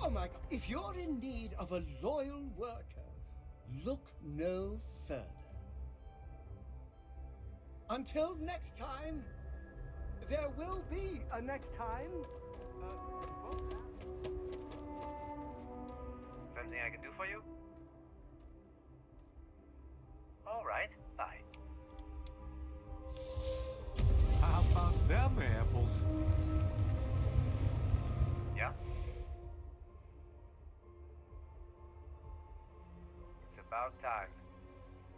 Oh my God. If you're in need of a loyal worker, look no further. Until next time, there will be a next time. Something I can do for you? All right, bye. How about them apples? Yeah? It's about time.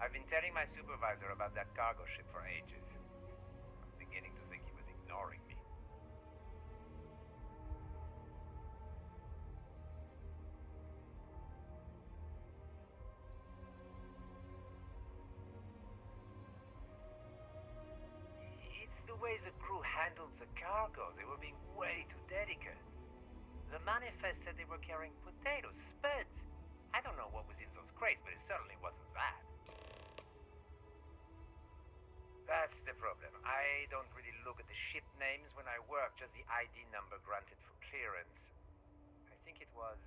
I've been telling my supervisor about that cargo ship for ages. I'm beginning to think he was ignoring me. It's the way the crew handled the cargo. They were being way too delicate. The manifest said they were carrying potatoes, spuds. I don't know what was in those crates, but it certainly wasn't that. That's the problem. I don't really look at the ship names when I work, just the ID number granted for clearance. I think it was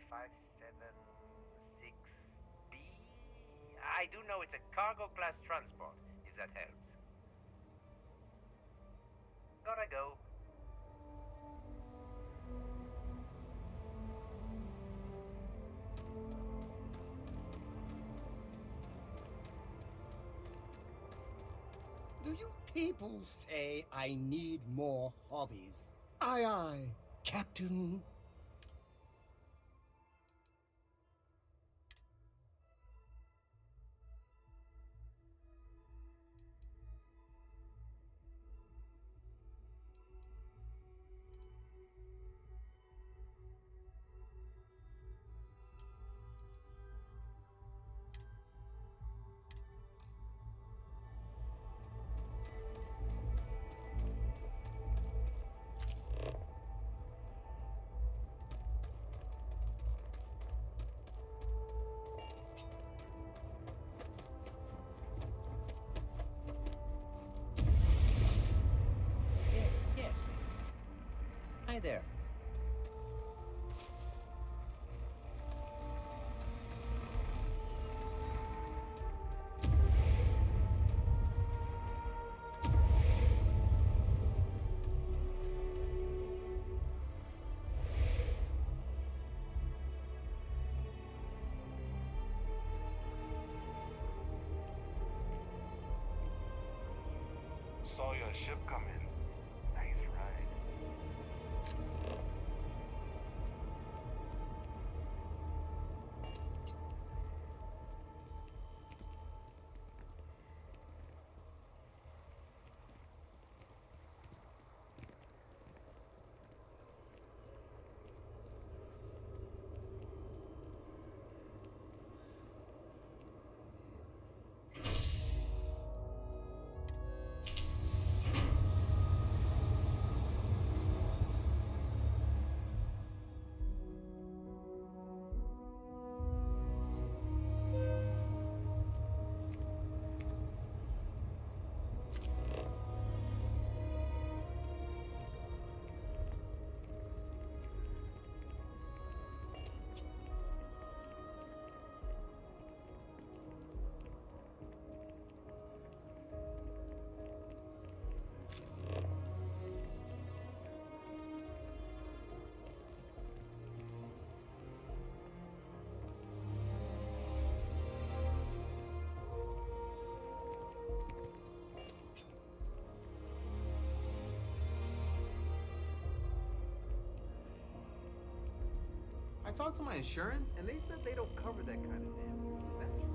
UC576B. I do know it's a cargo class transport, if that helps. Gotta go. Do you people say I need more hobbies? Aye, aye, Captain. Yes. Hi there. Saw your ship come in. Nice ride. I talked to my insurance, and they said they don't cover that kind of damage. Is that true?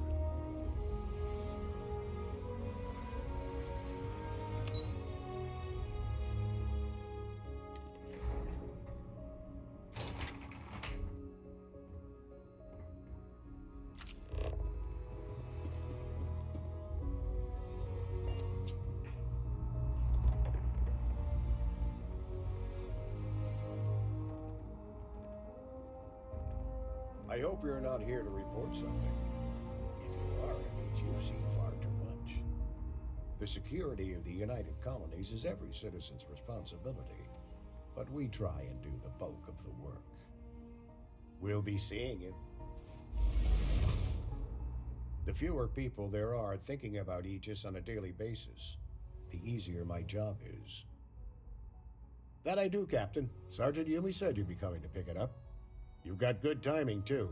I hope you're not here to report something. If you are, it means you've seen far too much. The security of the United Colonies is every citizen's responsibility, but we try and do the bulk of the work. we'll be seeing you. The fewer people there are thinking about Aegis on a daily basis, the easier my job is. That I do, Captain. Sergeant Yumi said you'd be coming to pick it up. You've got good timing, too.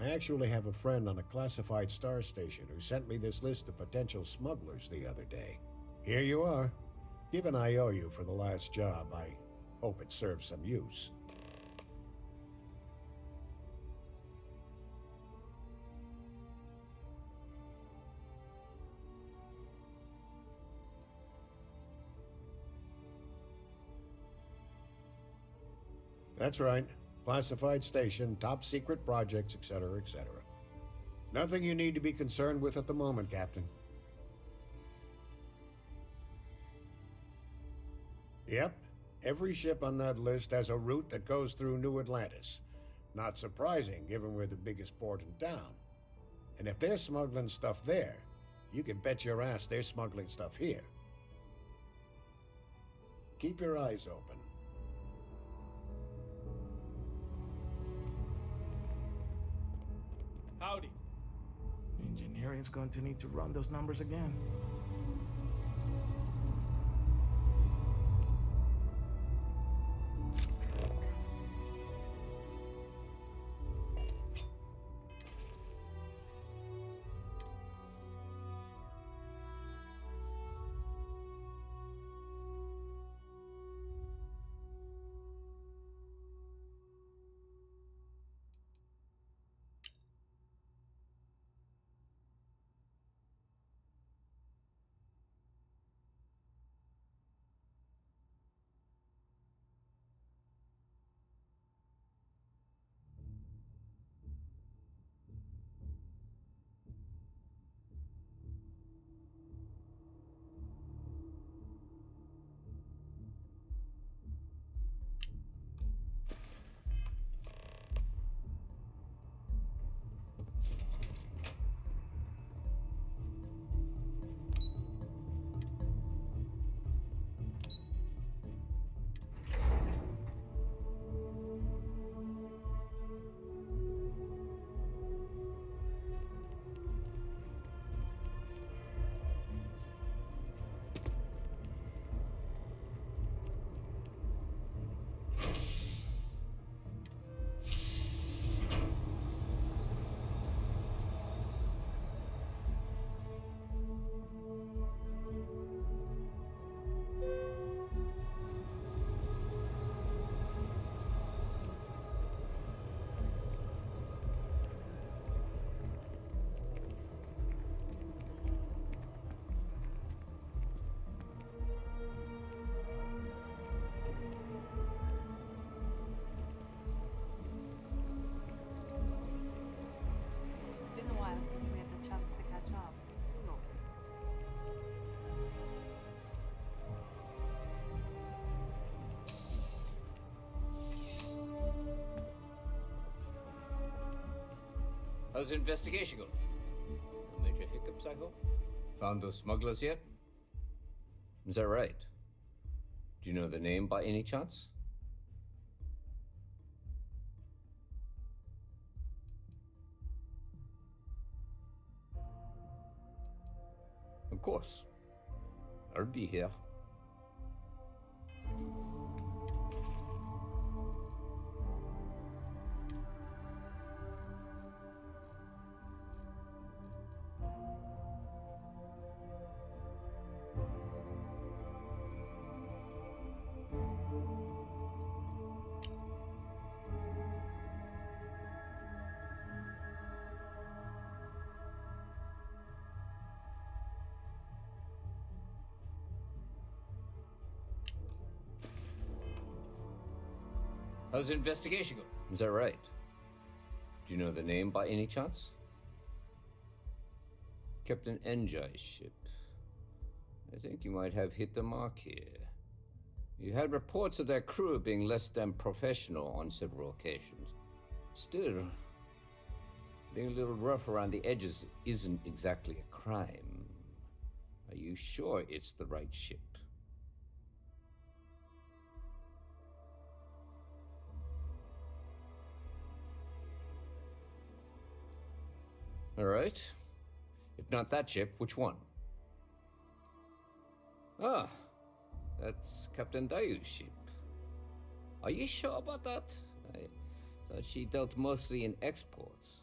I actually have a friend on a classified star station who sent me this list of potential smugglers the other day. Here you are. Given I owe you for the last job, I hope it serves some use. That's right. Classified station, top secret projects, etc., etc. Nothing you need to be concerned with at the moment, Captain. Yep. Every ship on that list has a route that goes through New Atlantis. Not surprising, given we're the biggest port in town. And if they're smuggling stuff there, you can bet your ass they're smuggling stuff here. Keep your eyes open. Howdy. Engineering's going to need to run those numbers again. Since we had the chance to catch up. Not How's the investigation going? No major hiccups, I hope? Found those smugglers yet? Is that right? Do you know the name by any chance? Of course. I'll be here. How's the investigation going? Is that right? Do you know the name by any chance? Captain Enjai's ship. I think you might have hit the mark here. You had reports of their crew being less than professional on several occasions. Still, being a little rough around the edges isn't exactly a crime. Are you sure it's the right ship? Alright. If not that ship, which one? Ah, that's Captain Dayu's ship. Are you sure about that? I thought she dealt mostly in exports.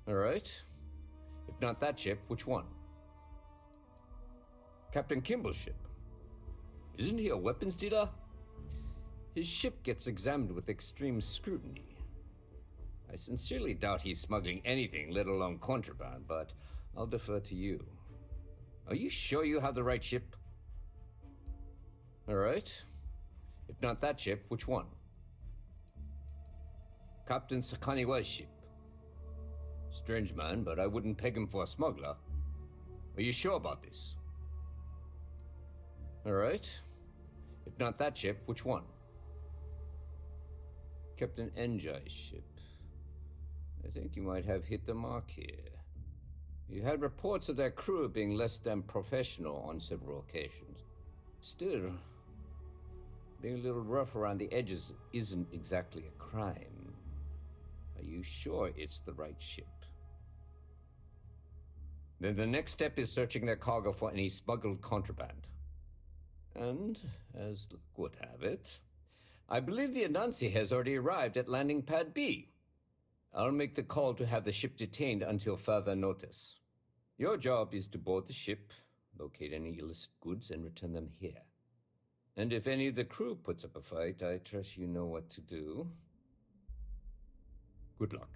Alright. If not that ship, which one? Captain Kimball's ship. Isn't he a weapons dealer? His ship gets examined with extreme scrutiny. I sincerely doubt he's smuggling anything, let alone contraband, but I'll defer to you. Are you sure you have the right ship? Alright. If not that ship, which one? Captain Sakaniwa's ship. Strange man, but I wouldn't peg him for a smuggler. Are you sure about this? Alright. If not that ship, which one? Captain Enjai's ship. I think you might have hit the mark here. You had reports of their crew being less than professional on several occasions. Still, being a little rough around the edges isn't exactly a crime. Are you sure it's the right ship? Then the next step is searching their cargo for any smuggled contraband. And, as luck would have it, I believe the Anansi has already arrived at landing pad B. I'll make the call to have the ship detained until further notice. Your job is to board the ship, locate any illicit goods, and return them here. And if any of the crew puts up a fight, I trust you know what to do. Good luck.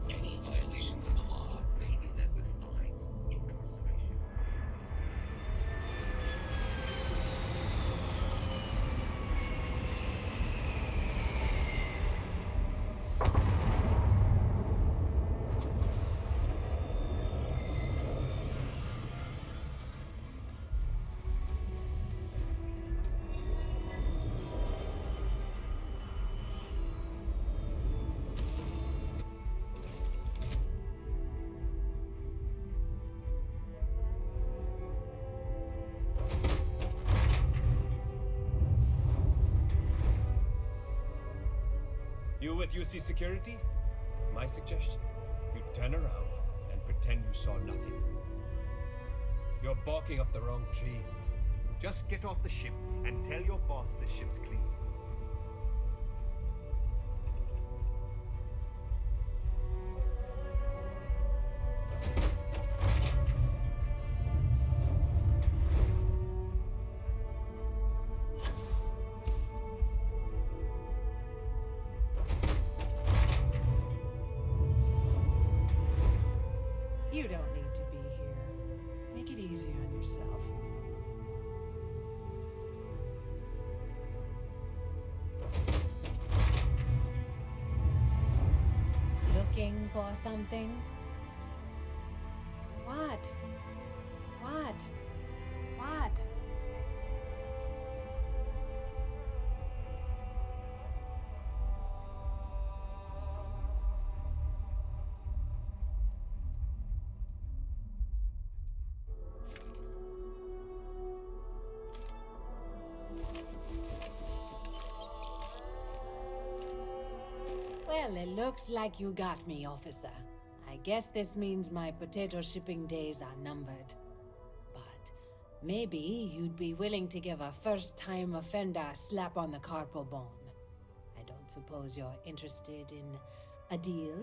Any violations of the law may be met with fines, incarceration. You with UC Security? My suggestion, you turn around and pretend you saw nothing. You're barking up the wrong tree. Just get off the ship and tell your boss the ship's clean. You don't need to be here. Make it easy on yourself. Looking for something? What? What? What? Well, it looks like you got me, officer. I guess this means my potato shipping days are numbered. But maybe you'd be willing to give a first-time offender a slap on the carpal bone. I don't suppose you're interested in a deal?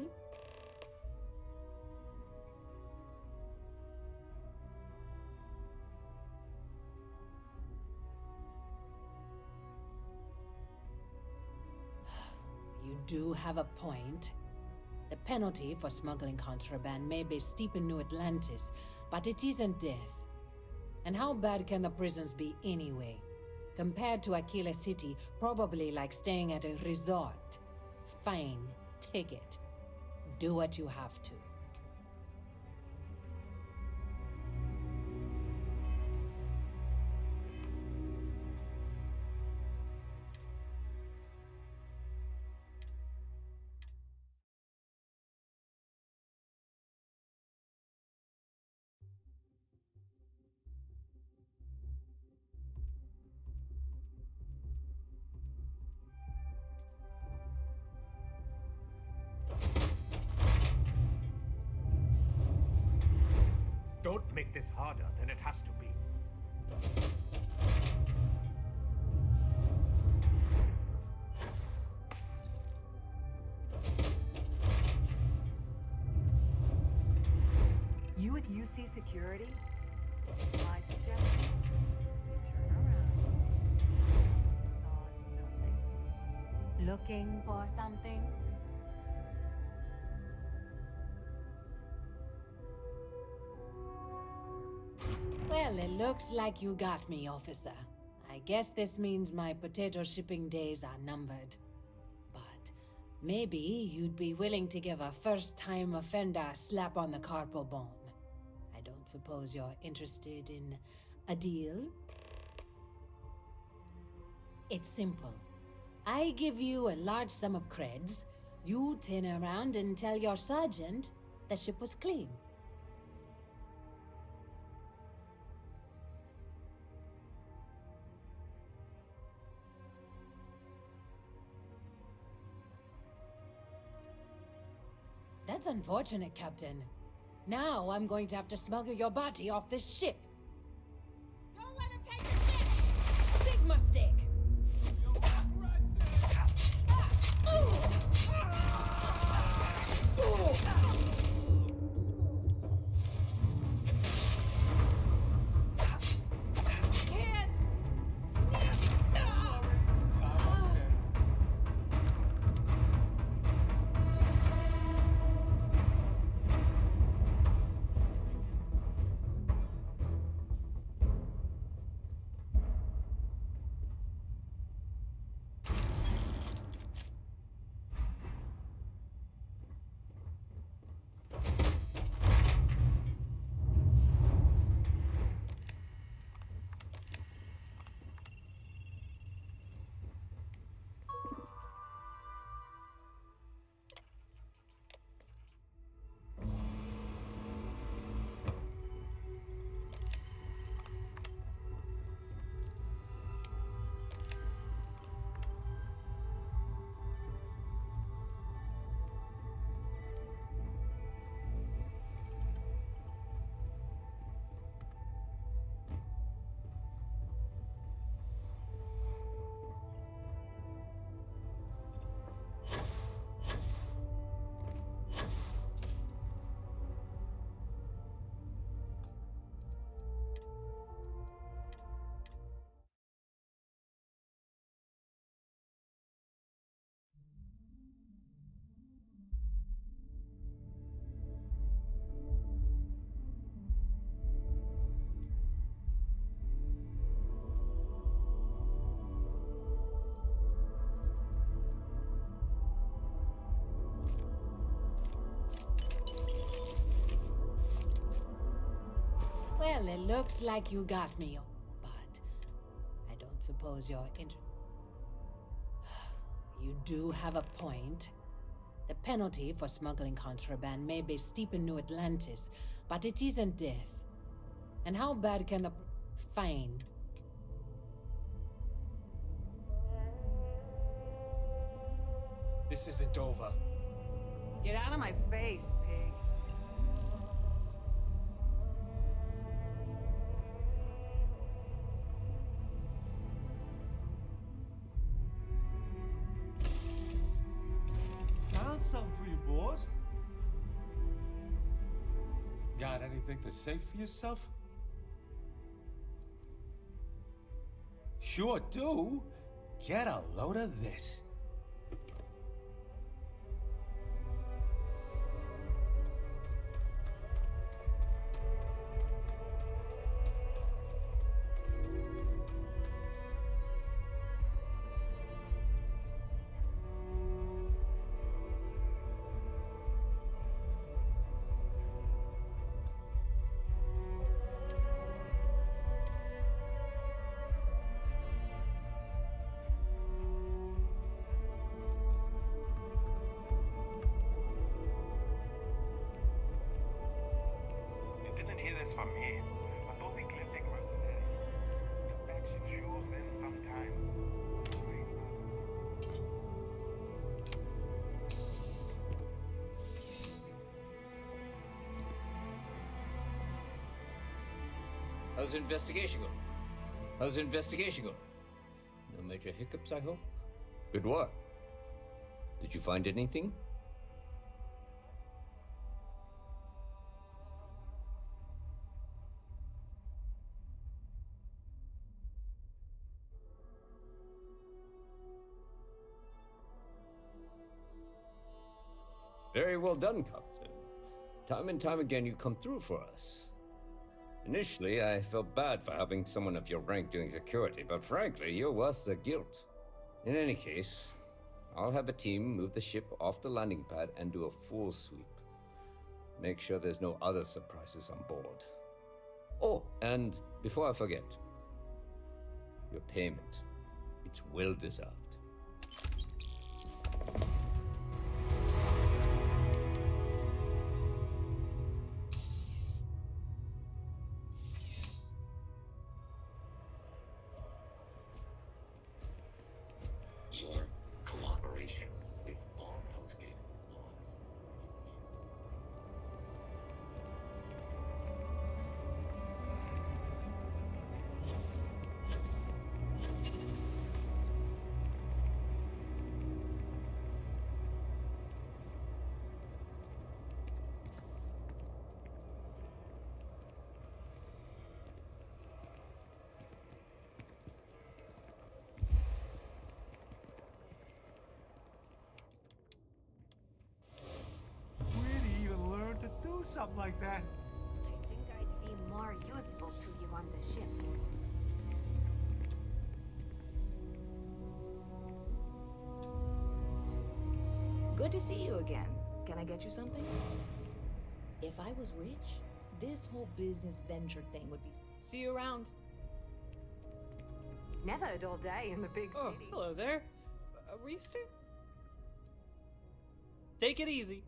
You do have a point. The penalty for smuggling contraband may be steep in New Atlantis, but it isn't death. And how bad can the prisons be anyway? Compared to Aquila City, probably like staying at a resort. Fine, take it. Do what you have to. Don't make this harder than it has to be. You with UC Security? My suggestion? You turn around. You saw nothing. Looking for something? Well, it looks like you got me, officer. I guess this means my potato shipping days are numbered. But maybe you'd be willing to give a first-time offender a slap on the carpal bone. I don't suppose you're interested in a deal? It's simple. I give you a large sum of creds. You turn around and tell your sergeant the ship was clean. That's unfortunate, Captain. Now I'm going to have to smuggle your body off this ship. Don't let him take your ship! Sigma stick! Well, it looks like you got me, but I don't suppose you're You do have a point. The penalty for smuggling contraband may be steep in New Atlantis, but it isn't death. And how bad can the... Fine. This isn't over. Get out of my face, pig. Found something for you, boss. Got anything to say for yourself? Sure do. Get a load of this. How's the investigation going? How's the investigation going? No major hiccups, I hope? Good work. Did you find anything? Very well done, Captain. Time and time again, you come through for us. Initially, I felt bad for having someone of your rank doing security, but frankly, you're worth the guilt. In any case, I'll have a team move the ship off the landing pad and do a full sweep. Make sure there's no other surprises on board. Oh, and before I forget, your payment. It's well deserved. Your cooperation with all postgate laws. Where'd he even learn to do something like that? I think I'd be more useful to you on the ship. Good to see you again. Can I get you something? If I was rich, this whole business venture thing would be. See you around. Never a dull day in the big Oh, city. hello there. Were you staying? Take it easy.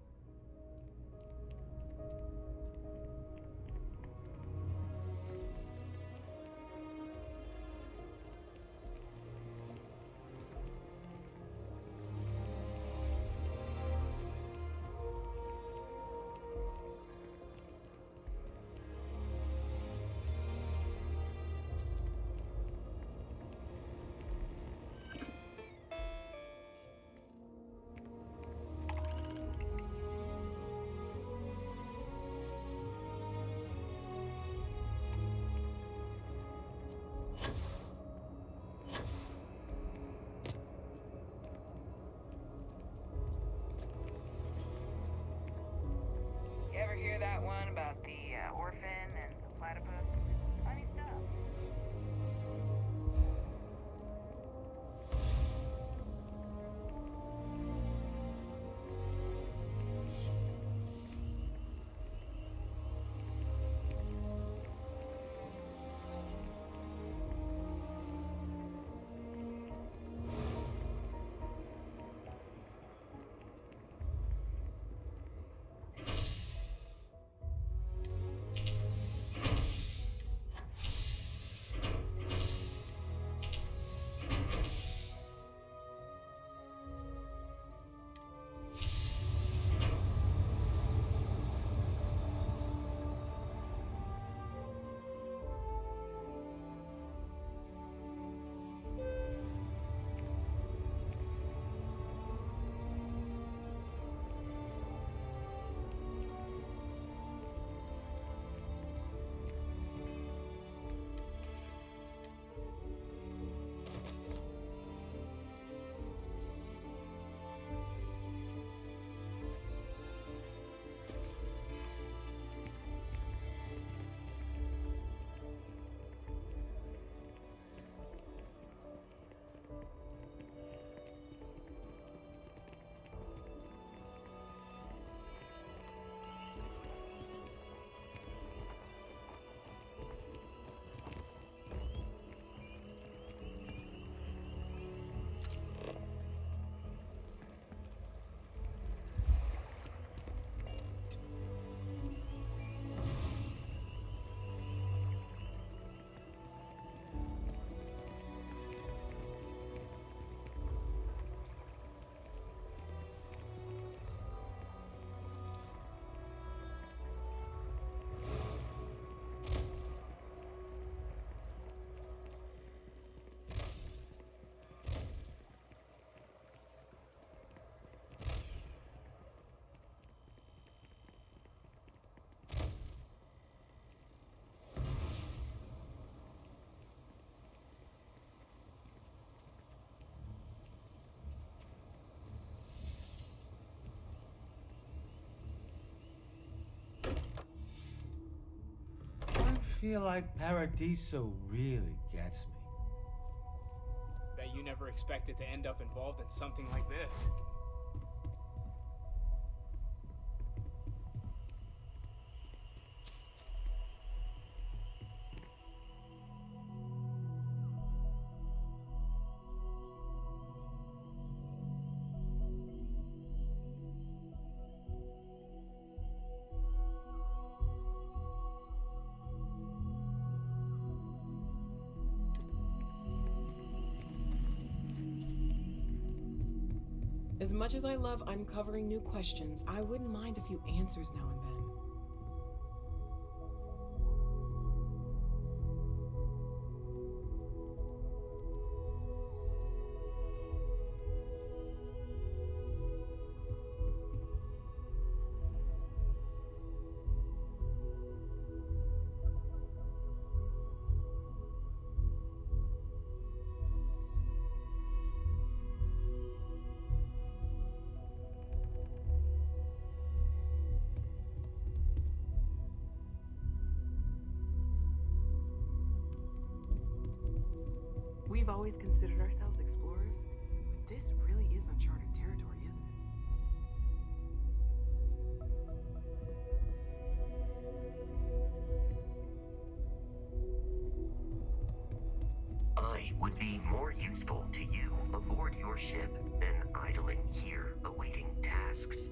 feel like Paradiso really gets me. Bet you never expected to end up involved in something like this. As much as I love uncovering new questions, I wouldn't mind a few answers now and then. We've always considered ourselves explorers, but this really is uncharted territory, isn't it? I would be more useful to you aboard your ship than idling here awaiting tasks.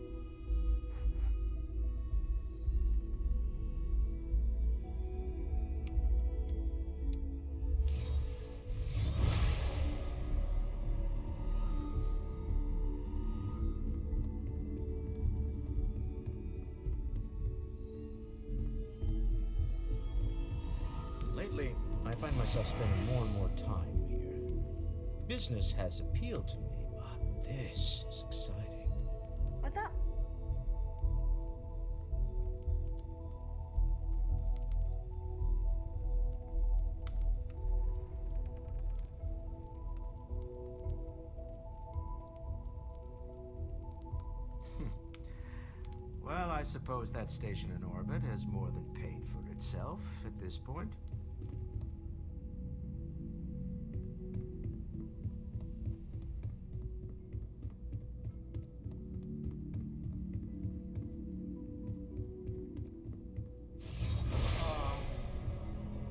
Lately, I find myself spending more and more time here. Business has appealed to me, but this is exciting. What's up? Well, I suppose that station in orbit has more than paid for itself at this point.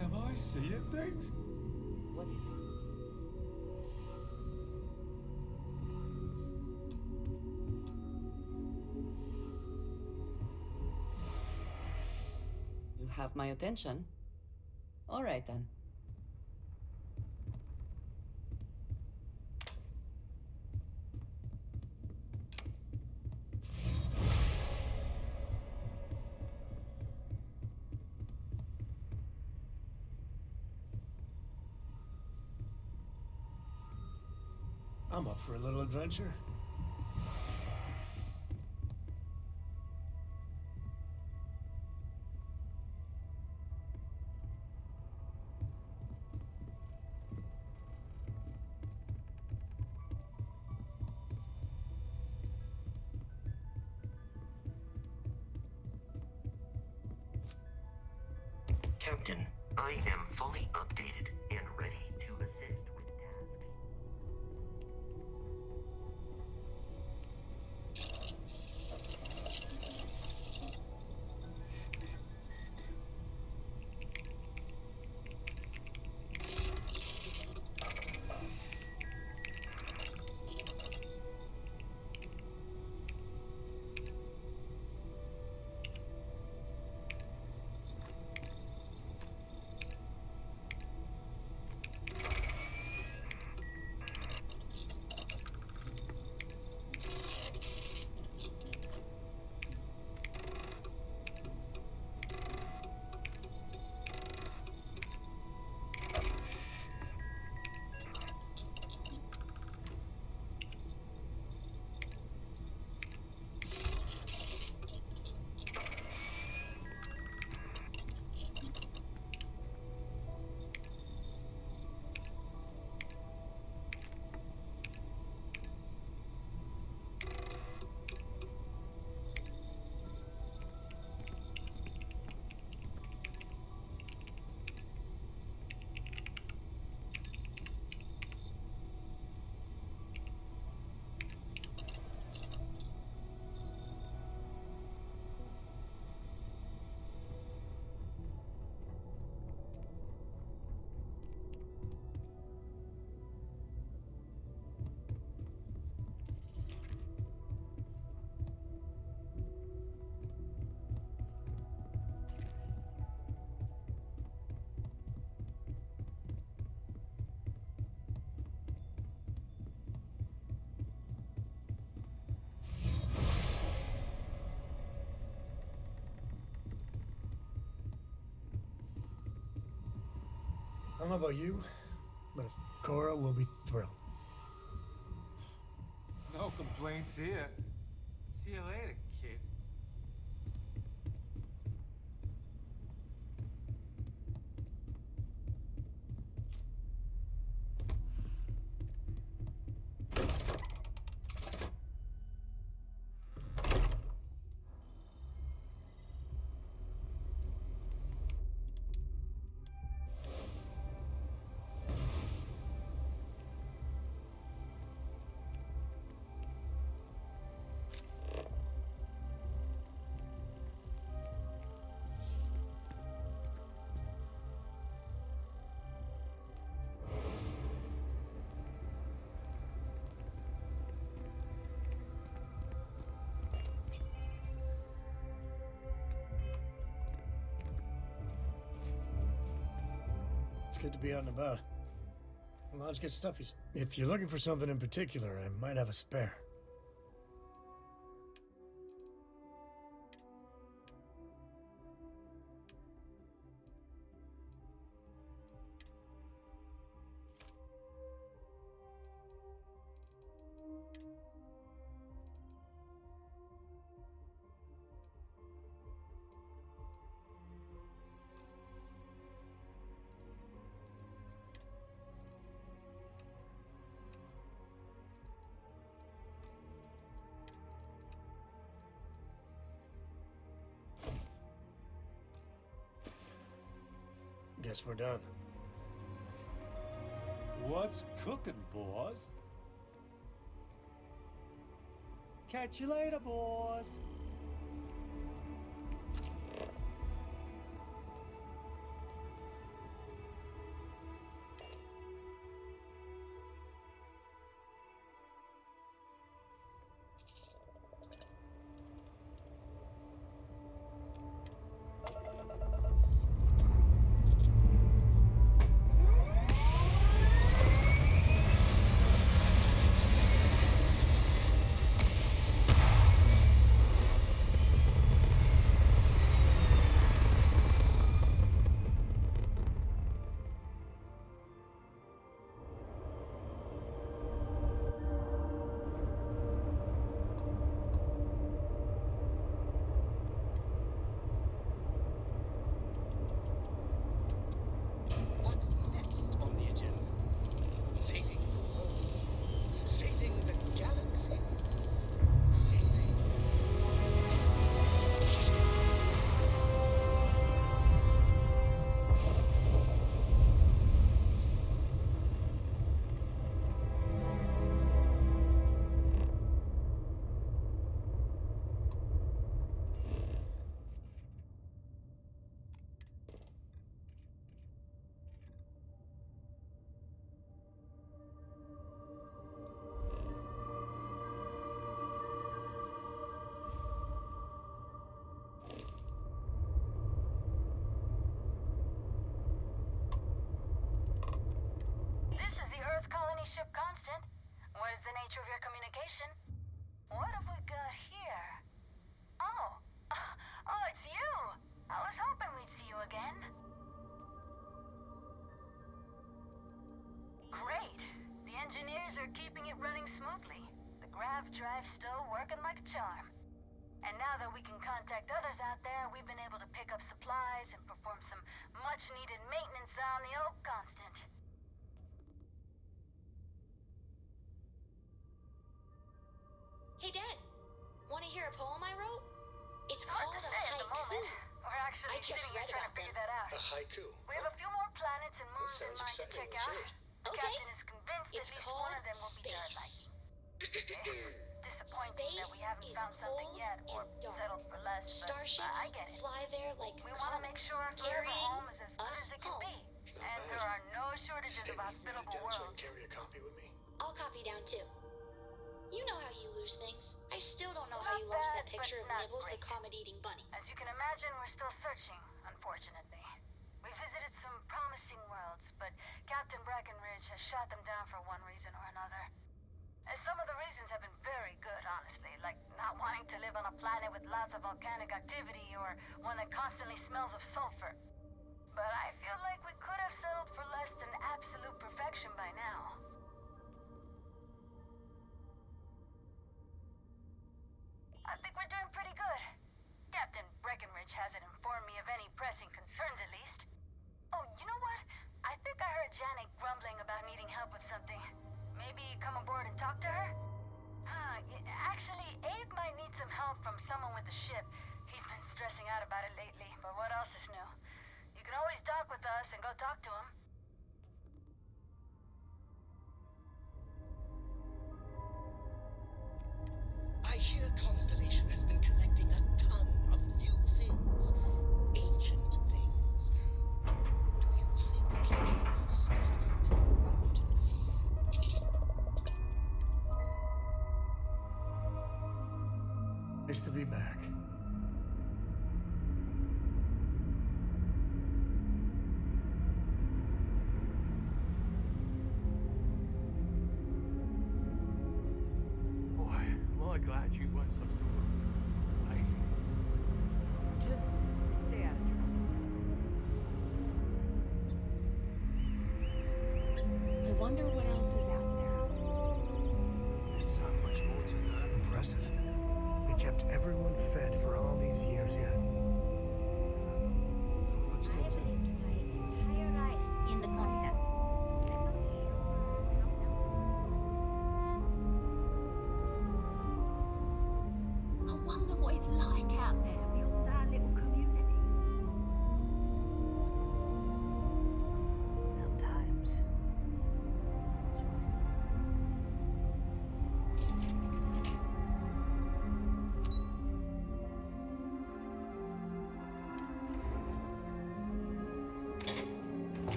Am I seeing things? What is it? You have my attention. All right then. I'm up for a little adventure. Captain, I am fully updated and ready to assist with tasks. I don't know about you, but if Cora will be thrilled. No complaints here. See you later, kid. It's good to be out and about. The lodge gets stuffy. If you're looking for something in particular, I might have a spare. Guess we're done. What's cooking, boss? Catch you later, boss. What's next on the agenda? Saving the world? Saving the galaxy? Saving... Ship Constant. What is the nature of your communication? What have we got here? Oh, it's you! I was hoping we'd see you again. Great. The engineers are keeping it running smoothly. The grav drive's still working like a charm. And now that we can contact others out there, we've been able to pick up supplies and perform some much-needed maintenance on the old Constant. Hey, Dad. Want to hear a poem I wrote? It's called a haiku. We're actually I just read about them. A haiku? We have a few more planets and moons in Sounds mind to exciting. check Let's out. hear it. The Okay. captain is convinced It's at least called one of them will be space. disappointing that we haven't Space found is something cold yet or and dark. settled for less. Starships I get it. fly there like We want to make comets, sure our forever carrying home is as good us as it can home. be. And there are no shortages of hospitable So I can worlds. carry a copy with me? I'll copy down too. You know how you lose things. I still don't know how you lost that picture of Nibbles the comet-eating bunny. As you can imagine, we're still searching, unfortunately. We visited some promising worlds, but Captain Breckenridge has shot them down for one reason or another. And some of the reasons have been very good, honestly, like not wanting to live on a planet with lots of volcanic activity or one that constantly smells of sulfur. but I feel like we could have settled for less than absolute perfection by now. I think we're doing pretty good. Captain Breckenridge hasn't informed me of any pressing concerns, at least. Oh, you know what? I think I heard Janet grumbling about needing help with something. Maybe come aboard and talk to her? Actually, Abe might need some help from someone with the ship. He's been stressing out about it lately, but what else is new? You can always dock with us and go talk to him. I hear Constellation has been collecting a ton of new things. Ancient things. Do you think people are starting to notice? Nice to be back. Boy, am I glad you weren't some sort of alien or something. Just stay out of trouble. I wonder what else is out there. There's so much more to learn. Impressive. They kept everyone fed for all these years here. Looks good too. My entire life In the constant. I wonder what it's like out there beyond our little community. Sometimes. Choices.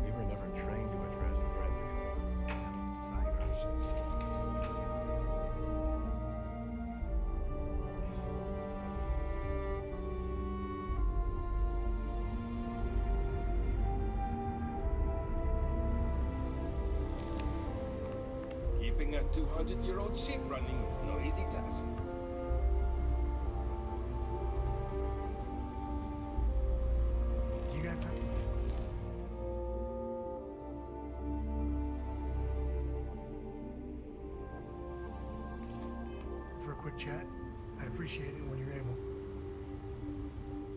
We were never trained to address threats coming from outside our ship. Keeping a 200-year-old ship running is no easy task. You got time? For a quick chat? I'd appreciate it when you're able.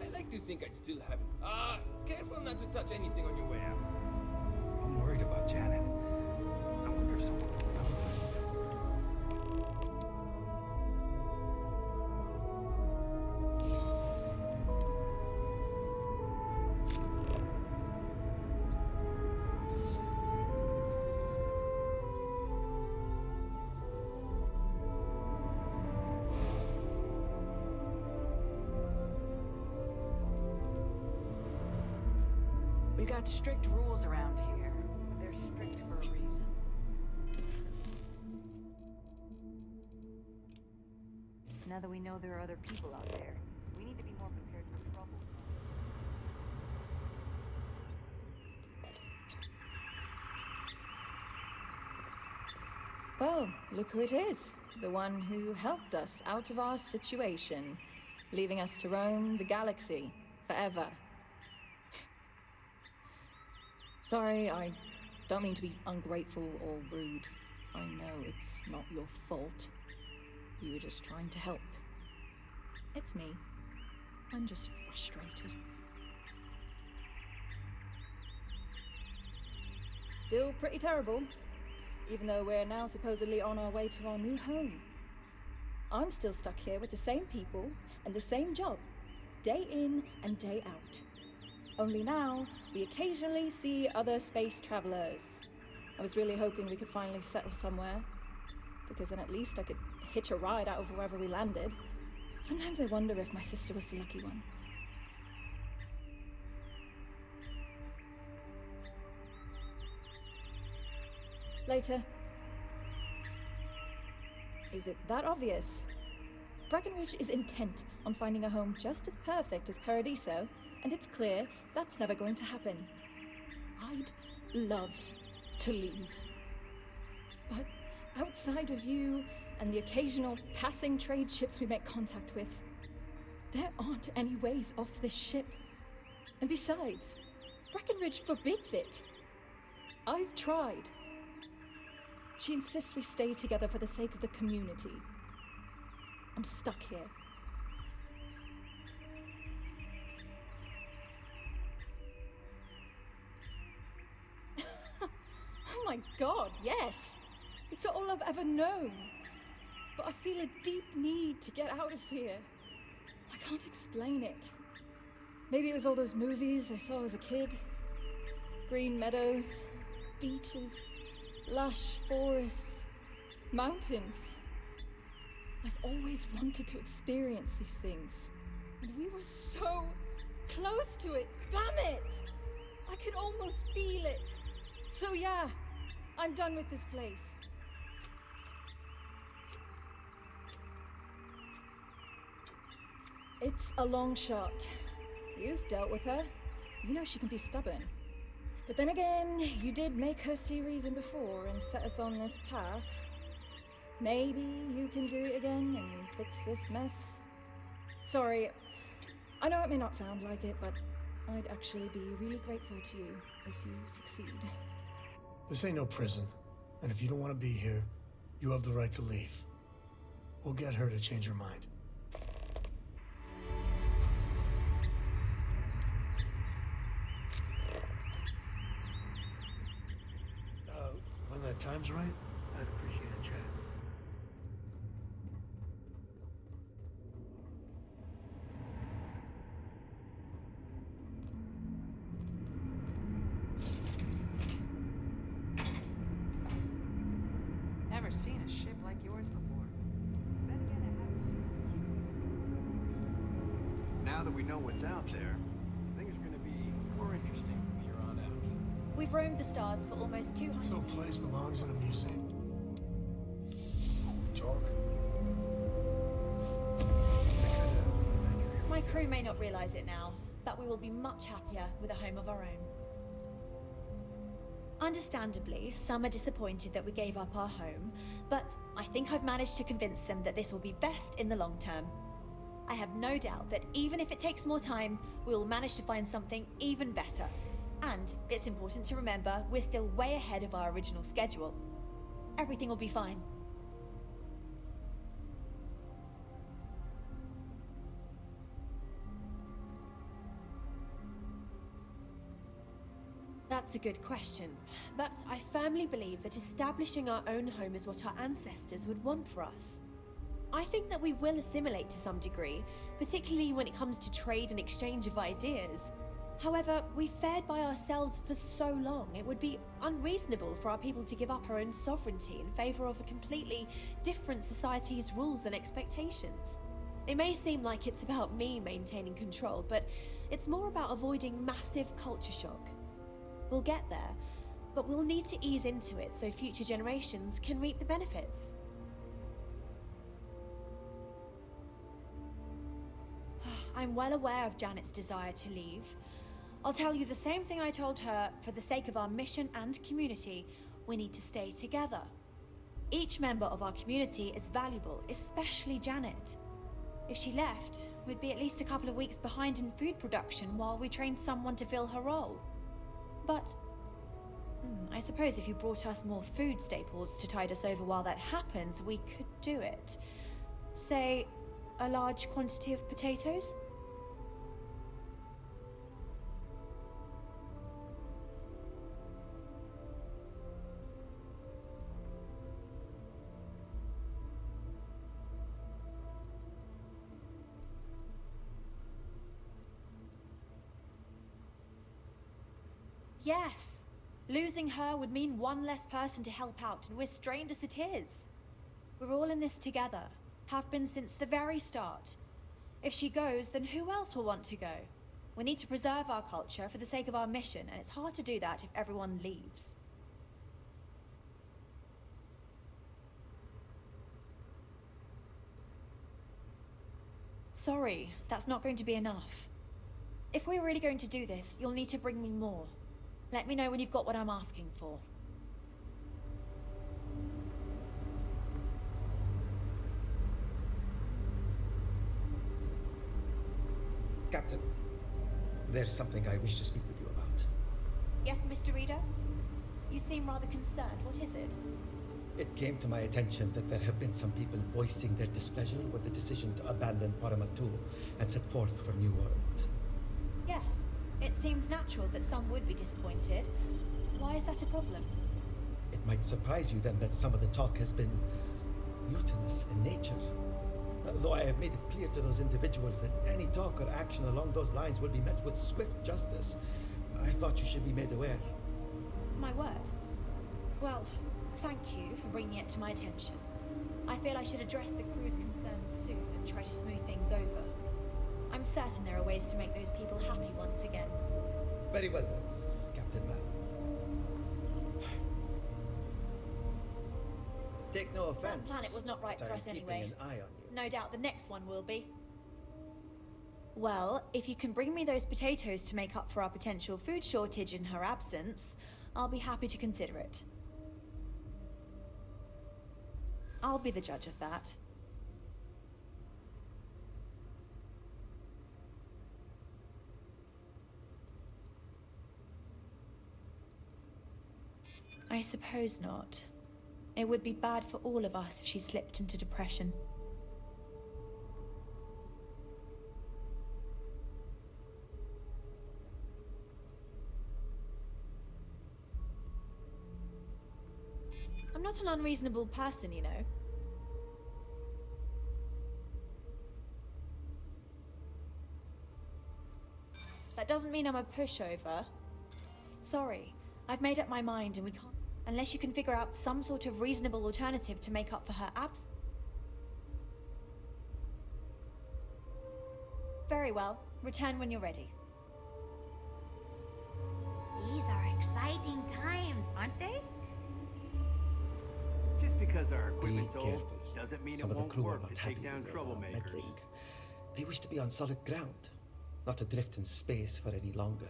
I like to think I'd still have it. Careful not to touch anything on your way out. I'm worried about Janet. I wonder if someone from the outside. We got strict rules around here. They're strict for a reason. Now that we know there are other people out there, we need to be more prepared for trouble. Well, look who it is. The one who helped us out of our situation, leaving us to roam the galaxy forever. Sorry, I don't mean to be ungrateful or rude. I know it's not your fault. You were just trying to help. It's me. I'm just frustrated. Still pretty terrible, even though we're now supposedly on our way to our new home. I'm still stuck here with the same people and the same job, day in and day out. Only now, we occasionally see other space travelers. I was really hoping we could finally settle somewhere, because then at least I could hitch a ride out of wherever we landed. Sometimes I wonder if my sister was the lucky one. Later. Is it that obvious? Breckenridge is intent on finding a home just as perfect as Paradiso, and it's clear that's never going to happen. I'd love to leave. But outside of you and the occasional passing trade ships we make contact with, There aren't any ways off this ship. And besides, Breckenridge forbids it. I've tried. She insists we stay together for the sake of the community. I'm stuck here. Oh my god, yes! It's all I've ever known. But I feel a deep need to get out of here. I can't explain it. Maybe it was all those movies I saw as a kid. Green meadows, beaches, lush forests, mountains. I've always wanted to experience these things. And we were so close to it. Damn it! I could almost feel it. So yeah, I'm done with this place. It's a long shot. You've dealt with her. You know she can be stubborn. But then again, you did make her see reason before and set us on this path. Maybe you can do it again and fix this mess. Sorry, I know it may not sound like it, but I'd actually be really grateful to you if you succeed. This ain't no prison, and if you don't want to be here, you have the right to leave. We'll get her to change her mind. When that time's right, I'd appreciate a chat. Never seen a ship like yours before. Then again, I haven't seen Now that we know what's out there, things are gonna be more interesting from here on out. We've roamed the stars for almost 200 So a place belongs in a museum. Talk. My crew may not realize it now, but we will be much happier with a home of our own. Understandably, some are disappointed that we gave up our home, but I think I've managed to convince them that this will be best in the long term. I have no doubt that even if it takes more time, we will manage to find something even better. And it's important to remember we're still way ahead of our original schedule. Everything will be fine. That's a good question, but I firmly believe that establishing our own home is what our ancestors would want for us. I think that we will assimilate to some degree, particularly when it comes to trade and exchange of ideas. However, we've fared by ourselves for so long, it would be unreasonable for our people to give up our own sovereignty in favor of a completely different society's rules and expectations. It may seem like it's about me maintaining control, but it's more about avoiding massive culture shock. We'll get there, but we'll need to ease into it so future generations can reap the benefits. I'm well aware of Janet's desire to leave. I'll tell you the same thing I told her. For the sake of our mission and community, we need to stay together. Each member of our community is valuable, especially Janet. If she left, we'd be at least a couple of weeks behind in food production while we trained someone to fill her role. But I suppose if you brought us more food staples to tide us over while that happens, we could do it. Say, a large quantity of potatoes? Yes. Losing her would mean one less person to help out, and we're strained as it is. We're all in this together. Have been since the very start. If she goes, then who else will want to go? We need to preserve our culture for the sake of our mission, and it's hard to do that if everyone leaves. Sorry, that's not going to be enough. If we're really going to do this, you'll need to bring me more. Let me know when you've got what I'm asking for. There's something I wish to speak with you about. Yes, Mr. Reader? You seem rather concerned. What is it? It came to my attention that there have been some people voicing their displeasure with the decision to abandon Parama 2 and set forth for new worlds. Yes, it seems natural that some would be disappointed. Why is that a problem? It might surprise you then that some of the talk has been mutinous in nature. Though I have made it clear to those individuals that any talk or action along those lines will be met with swift justice, I thought you should be made aware. My word. Well, thank you for bringing it to my attention. I feel I should address the crew's concerns soon and try to smooth things over. I'm certain there are ways to make those people happy once again. Very well, Captain Man. Take no offense. That planet was not right but for I'm us keeping anyway. an eye on you. No doubt the next one will be. Well, if you can bring me those potatoes to make up for our potential food shortage in her absence, I'll be happy to consider it. I'll be the judge of that. I suppose not. It would be bad for all of us if she slipped into depression. I'm not an unreasonable person, you know. That doesn't mean I'm a pushover. Sorry, I've made up my mind and we can't... Unless you can figure out some sort of reasonable alternative to make up for her absence. Very well. Return when you're ready. These are exciting times, aren't they? Just because our equipment's old careful. doesn't mean Some it of the won't crew are work not to happy take down with your, troublemakers. meddling. They wish to be on solid ground, not adrift in space for any longer.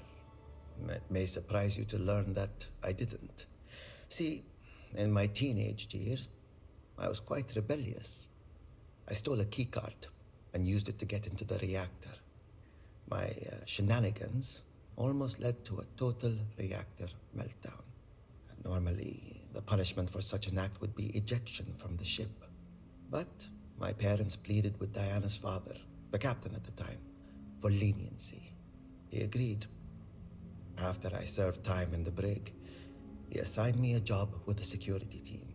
It may surprise you to learn that I didn't. See, in my teenage years, I was quite rebellious. I stole a keycard and used it to get into the reactor. My shenanigans almost led to a total reactor meltdown. Normally, the punishment for such an act would be ejection from the ship. But my parents pleaded with Diana's father, the captain at the time, for leniency. He agreed. After I served time in the brig, he assigned me a job with the security team.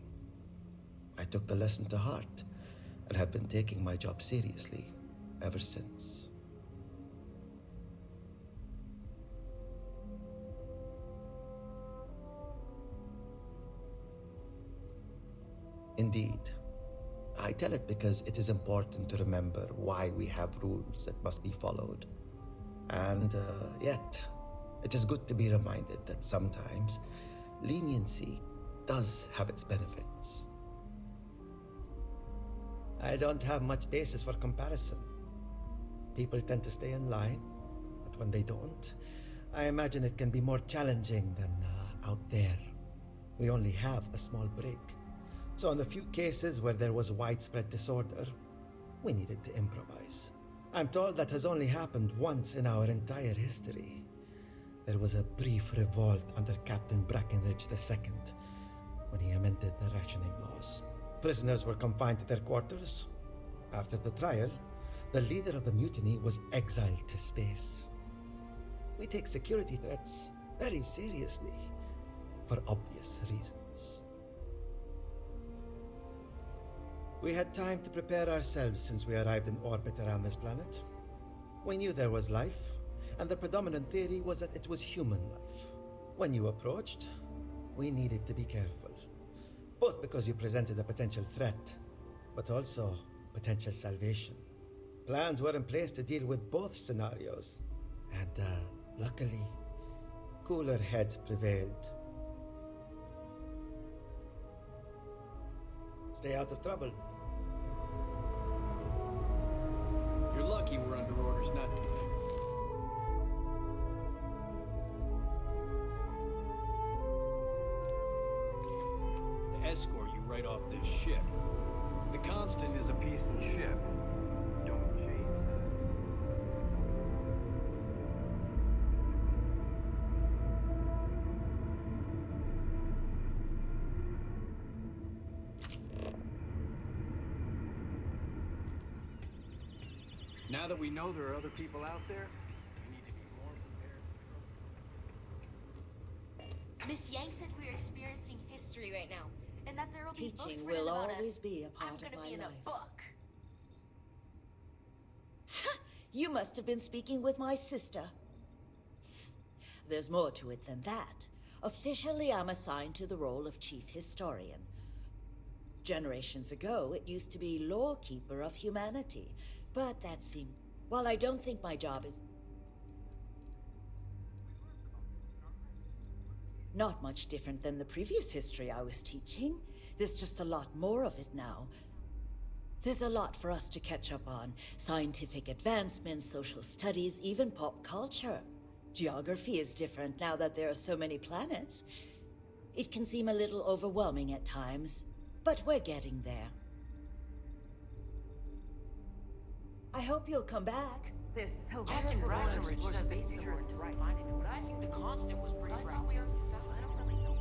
I took the lesson to heart and have been taking my job seriously ever since. Indeed. I tell it because it is important to remember why we have rules that must be followed. And yet, it is good to be reminded that sometimes leniency does have its benefits. I don't have much basis for comparison. People tend to stay in line, but when they don't, I imagine it can be more challenging than out there. We only have a small brig, so in the few cases where there was widespread disorder, we needed to improvise. I'm told that has only happened once in our entire history. There was a brief revolt under Captain Brackenridge II when he amended the rationing laws. Prisoners were confined to their quarters. After the trial, the leader of the mutiny was exiled to space. We take security threats very seriously, for obvious reasons. We had time to prepare ourselves since we arrived in orbit around this planet. We knew there was life, and the predominant theory was that it was human life. When you approached, we needed to be careful. Both because you presented a potential threat, but also potential salvation. Plans were in place to deal with both scenarios, and luckily, cooler heads prevailed. Stay out of trouble. You're lucky we're under orders not to. To escort you right off this ship. The Constant is a peaceful ship. Don't change that. Now that we know there are other people out there, we need to be more prepared. Miss Yang said we're experiencing history right now, and that there will be books Teaching written will about always us. be a part I'm of gonna my be in life. a book. You must have been speaking with my sister. There's more to it than that. Officially, I'm assigned to the role of chief historian. Generations ago, it used to be lawkeeper of humanity, but that seemed... While I don't think my job is not much different than the previous history I was teaching, there's just a lot more of it now. There's a lot for us to catch up on. Scientific advancements, social studies, even pop culture. Geography is different now that there are so many planets. It can seem a little overwhelming at times, but we're getting there. I hope you'll come back. This Captain Breckenridge said the future is right. But I think the constant was pretty rough. I don't really know.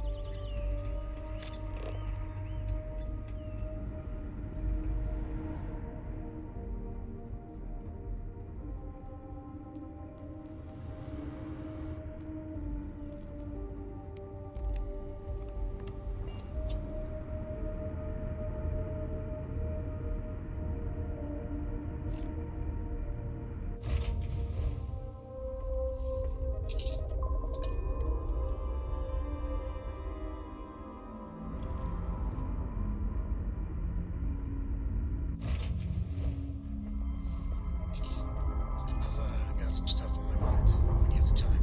I've got some stuff on my mind when you have the time.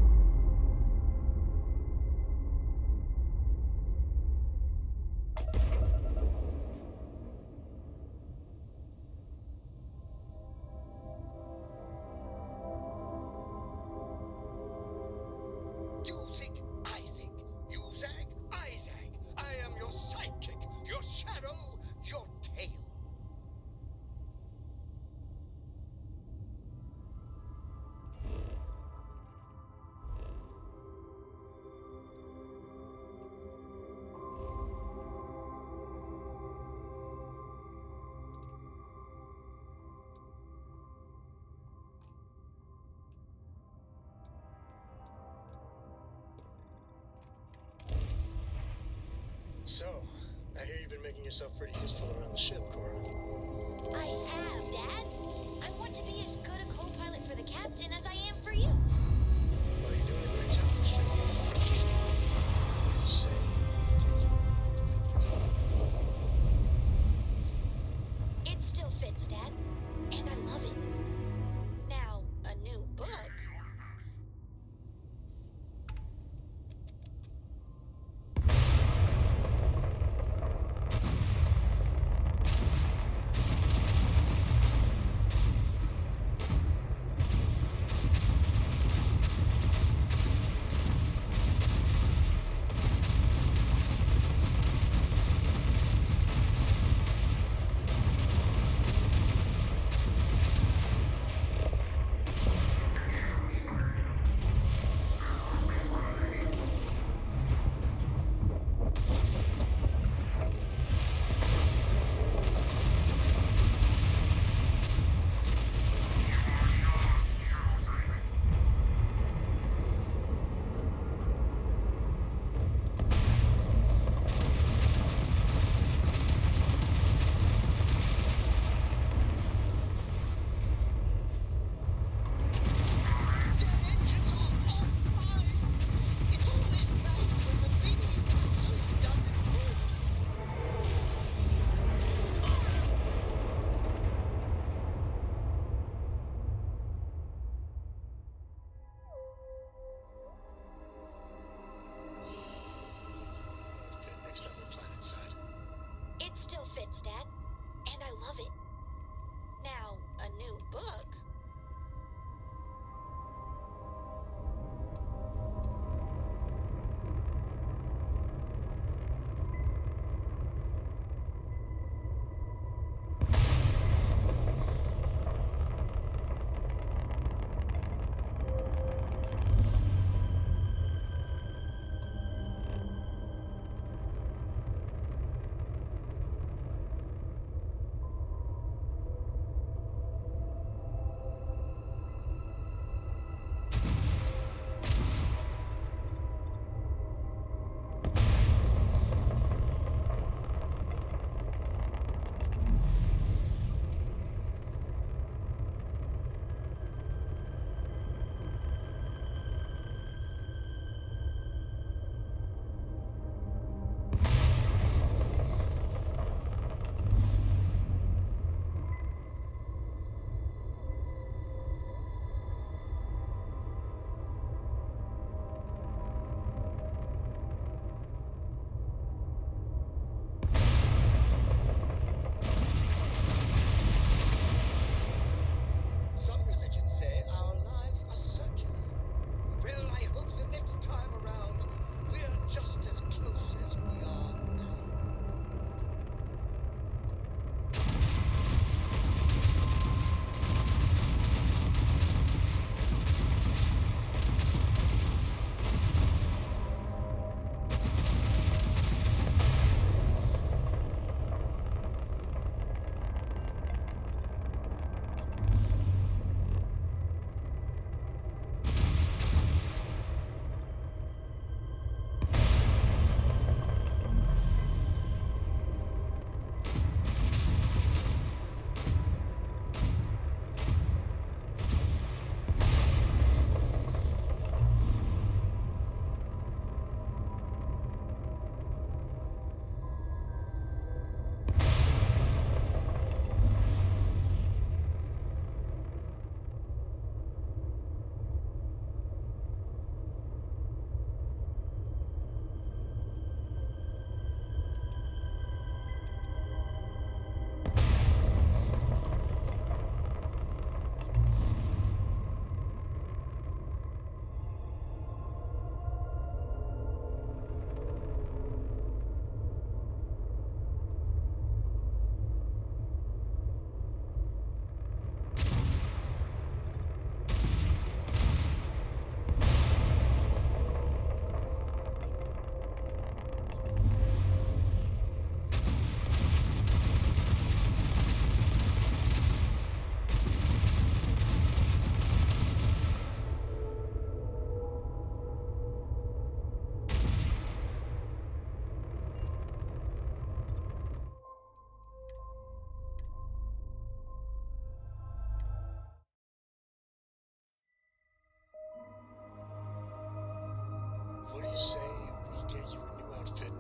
You think I think. You zag, I zag. I am your sidekick, your shadow, your tail. So, I hear you've been making yourself pretty useful around the ship, Cora. I have, Dad. I want to be as good a co-pilot for the captain as I am for you. Well, you're doing a great job for sure. Say, It still fits, Dad. And I love it. Now, a new book. next time we're planet side. It still fits, Dad. And I love it. Now, a new book.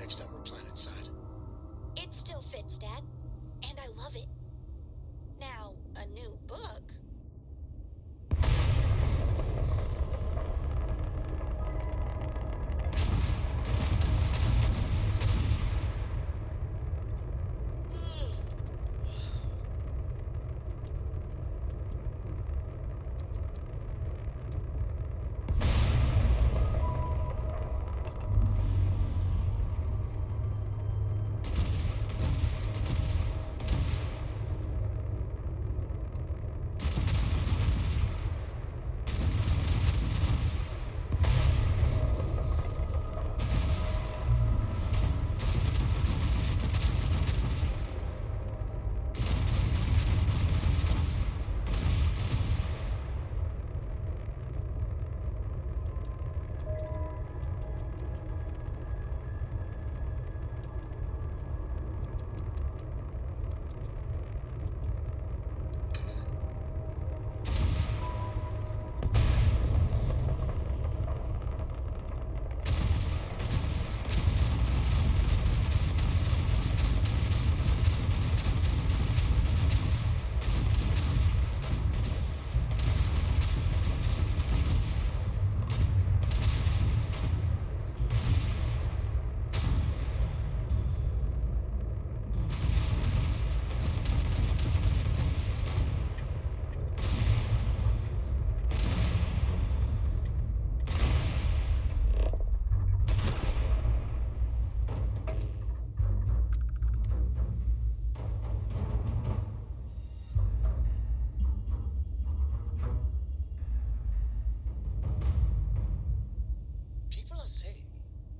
next time we're planet-side. It still fits, Dad. And I love it. Now, a new book. People are saying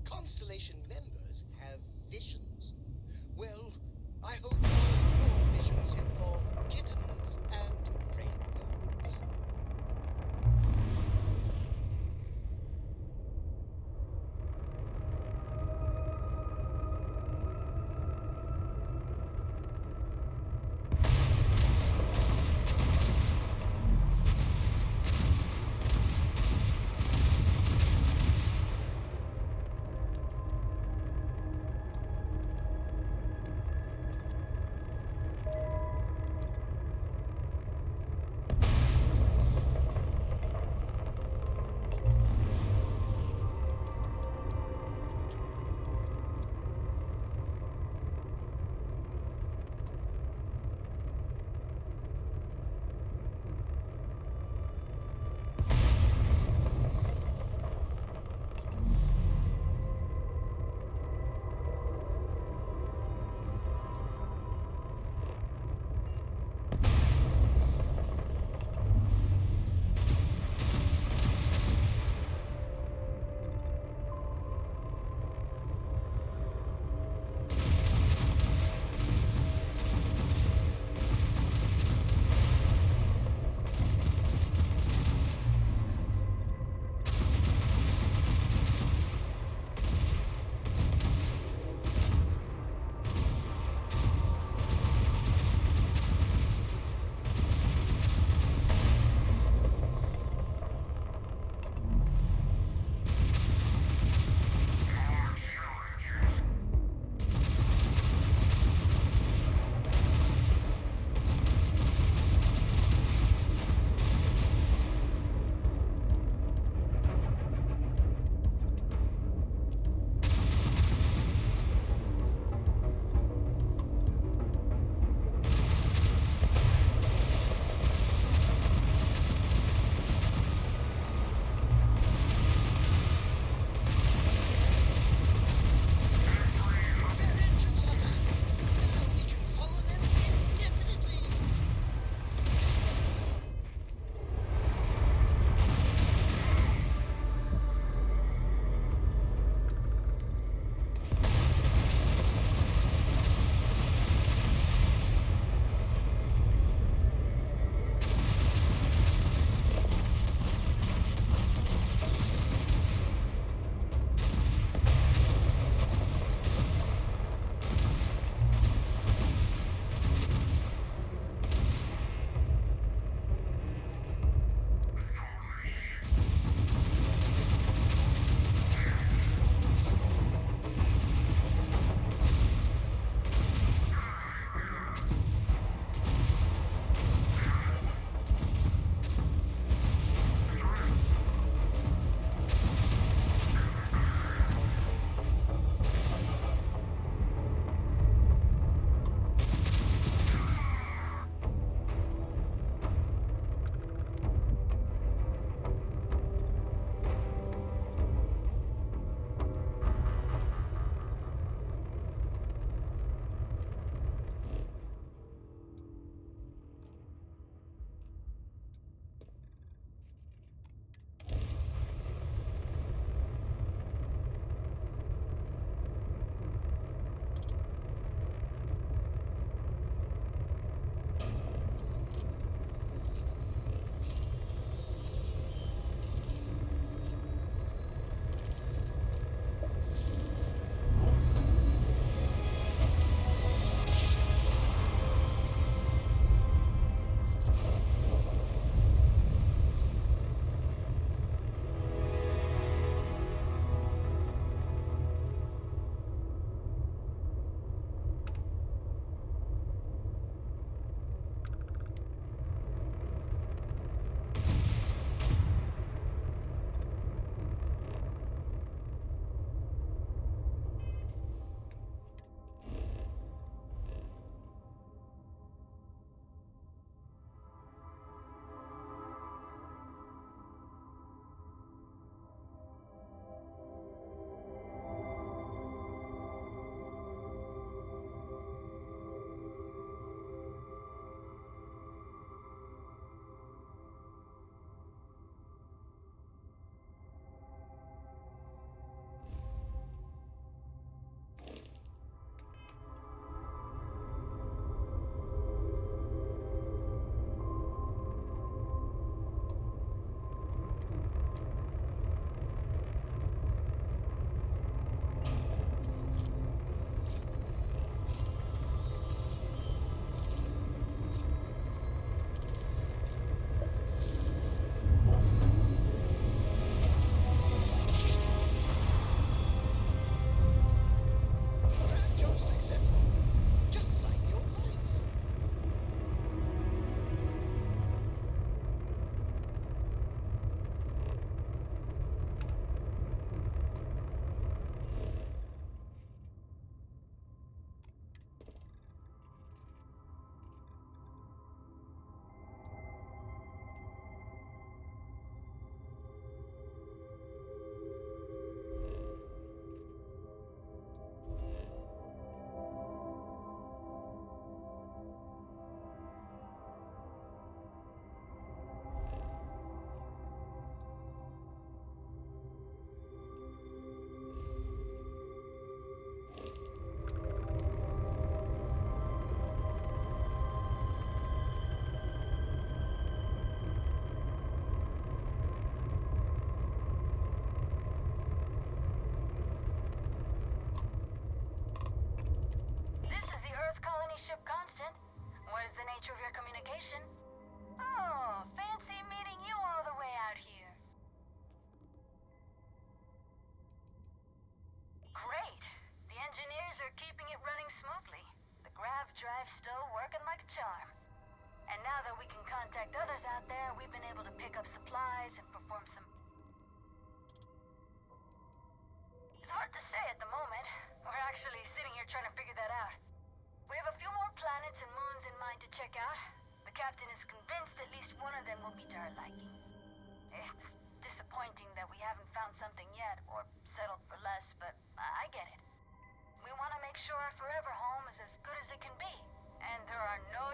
Constellation members have visions. Well, I hope your visions involve kittens and rainbows.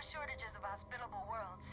shortages of hospitable worlds.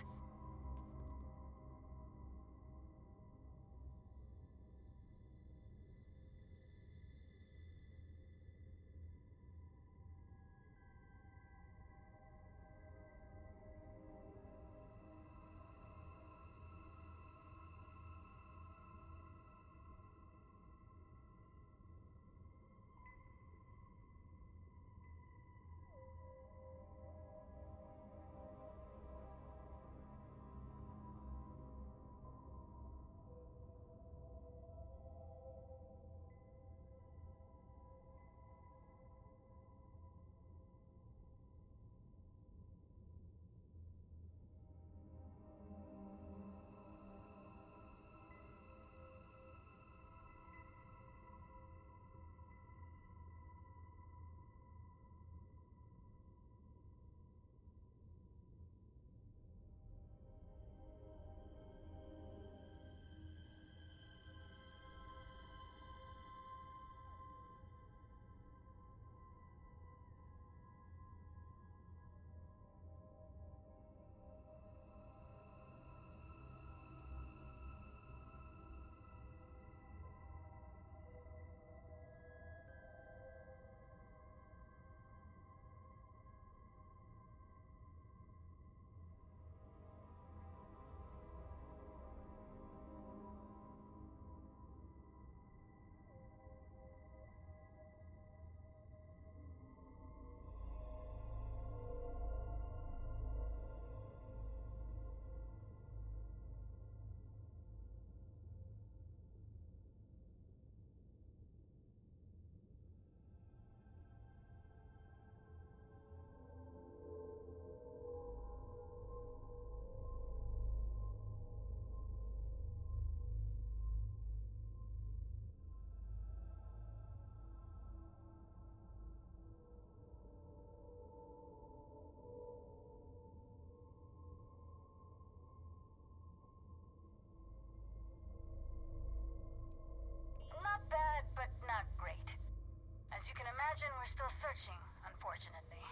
We're still searching, unfortunately.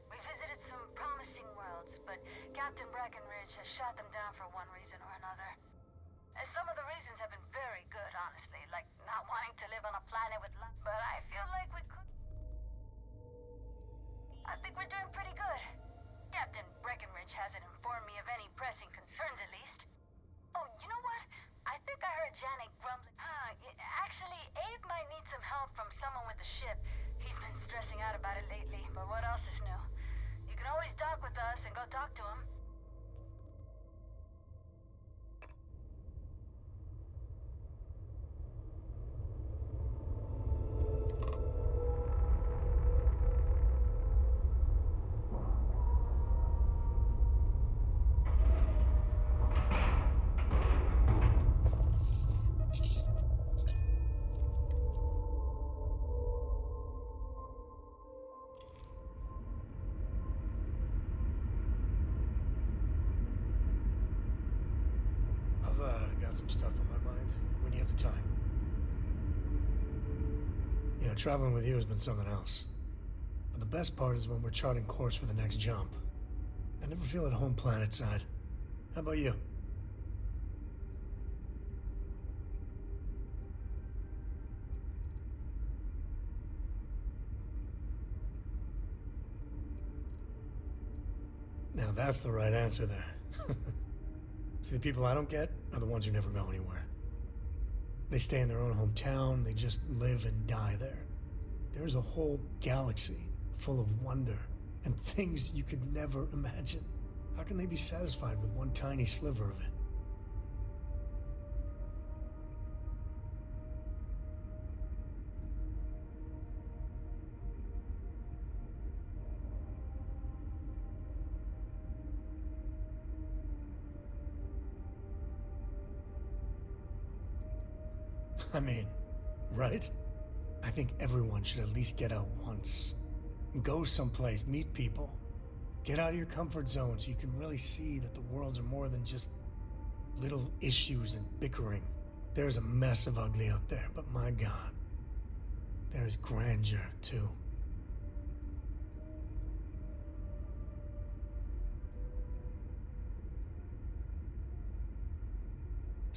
We visited some promising worlds, but Captain Breckenridge has shot them down for one reason or another. And some of the reasons have been very good, honestly, like not wanting to live on a planet with life. But I feel like we could... I think we're doing pretty good. Captain Breckenridge hasn't informed me of any pressing concerns, at least. Oh, you know what? I think I heard Janet grumbling. Actually, Abe might need some help from someone with the ship. He's been stressing out about it lately, but what else is new? You can always dock with us and go talk to him. Got some stuff on my mind when you have the time. You know, traveling with you has been something else. But the best part is when we're charting course for the next jump. I never feel at home planet side. How about you? Now that's the right answer there. See, the people I don't get are the ones who never go anywhere. They stay in their own hometown, they just live and die there. There's a whole galaxy full of wonder and things you could never imagine. How can they be satisfied with one tiny sliver of it? I mean, right? I think everyone should at least get out once. Go someplace, meet people. Get out of your comfort zone so you can really see that the worlds are more than just little issues and bickering. There's a mess of ugly out there, but my God, there's grandeur too.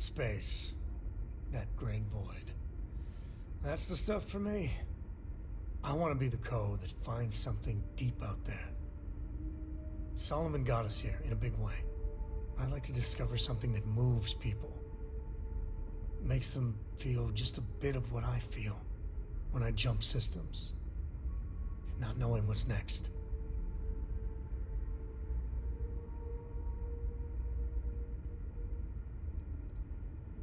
space. That great void. That's the stuff for me. I want to be the code that finds something deep out there. Solomon got us here in a big way. I'd like to discover something that moves people. Makes them feel just a bit of what I feel when I jump systems. Not knowing what's next.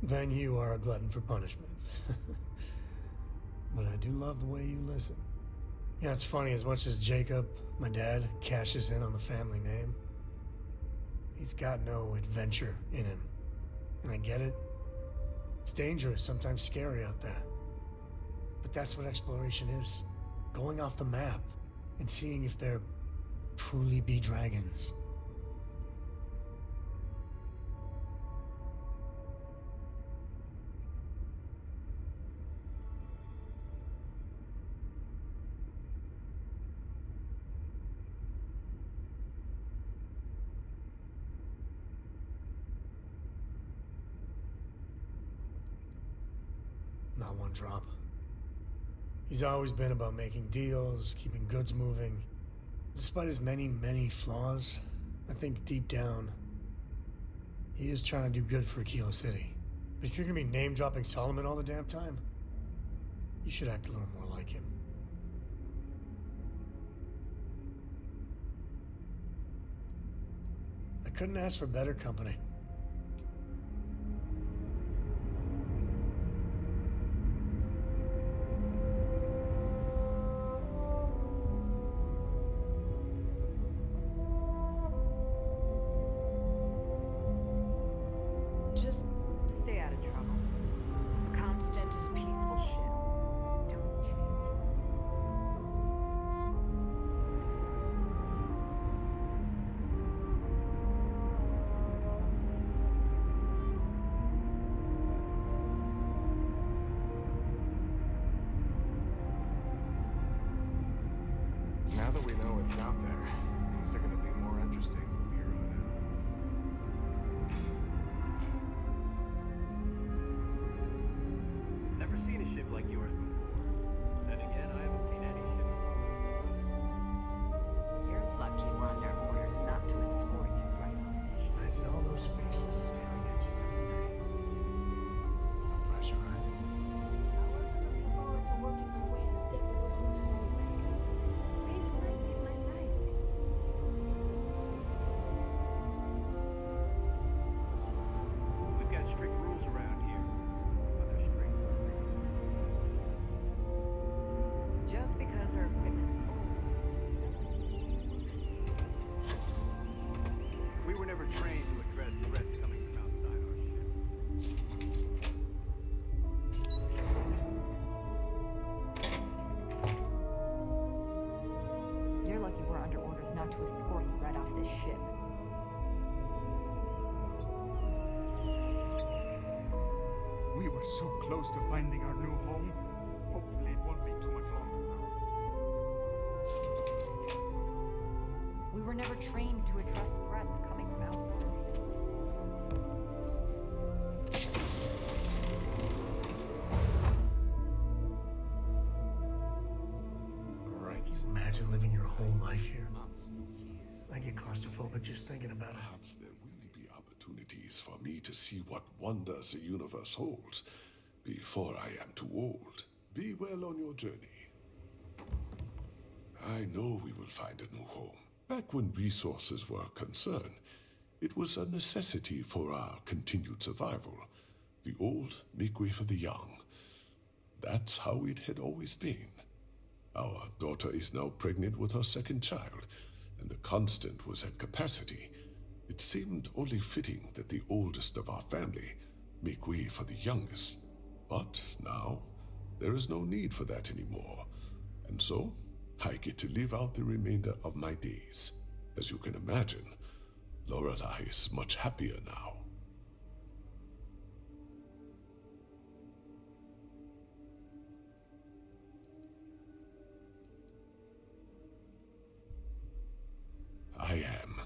Then you are a glutton for punishment. But I do love the way you listen. Yeah, it's funny, as much as Jacob, my dad, cashes in on the family name, he's got no adventure in him. And I get it. It's dangerous, sometimes scary out there. But that's what exploration is. Going off the map and seeing if there truly be dragons. Not one drop. He's always been about making deals, keeping goods moving. Despite his many, many flaws, I think deep down, he is trying to do good for Kilo City. But if you're gonna be name-dropping Solomon all the damn time, you should act a little more like him. I couldn't ask for better company. Just stay out of trouble. The constant is peaceful ship. Don't change that. Now that we know what's out there, things are going to be more interesting from here on out. Never seen a ship like yours before. Then again, I haven't seen any ships before. You're lucky we're under orders not to escort you right off this ship. Imagine all those faces staring at you every day. No pressure, right? I wasn't looking forward to working my way out of debt for those losers anyway. Spaceflight is my life. We've got strict rules around here. But they're strict for a reason. Just because our equipment's old We were never trained to address threats coming from outside our ship. You're lucky we're under orders not to escort you right off this ship. We were so close to finding our new home. Hopefully it won't be too much longer now. We were never trained to address threats coming from outside. Can you imagine living your whole life here? I get claustrophobic just thinking about it. Perhaps there will be opportunities for me to see what wonders the universe holds before I am too old. Be well on your journey. I know we will find a new home. Back when resources were concerned, it was a necessity for our continued survival. The old make way for the young. That's how it had always been. Our daughter is now pregnant with her second child, and the constant was at capacity. It seemed only fitting that the oldest of our family make way for the youngest. But now, there is no need for that anymore. And so, I get to live out the remainder of my days. As you can imagine, Lorelei is much happier now. I am,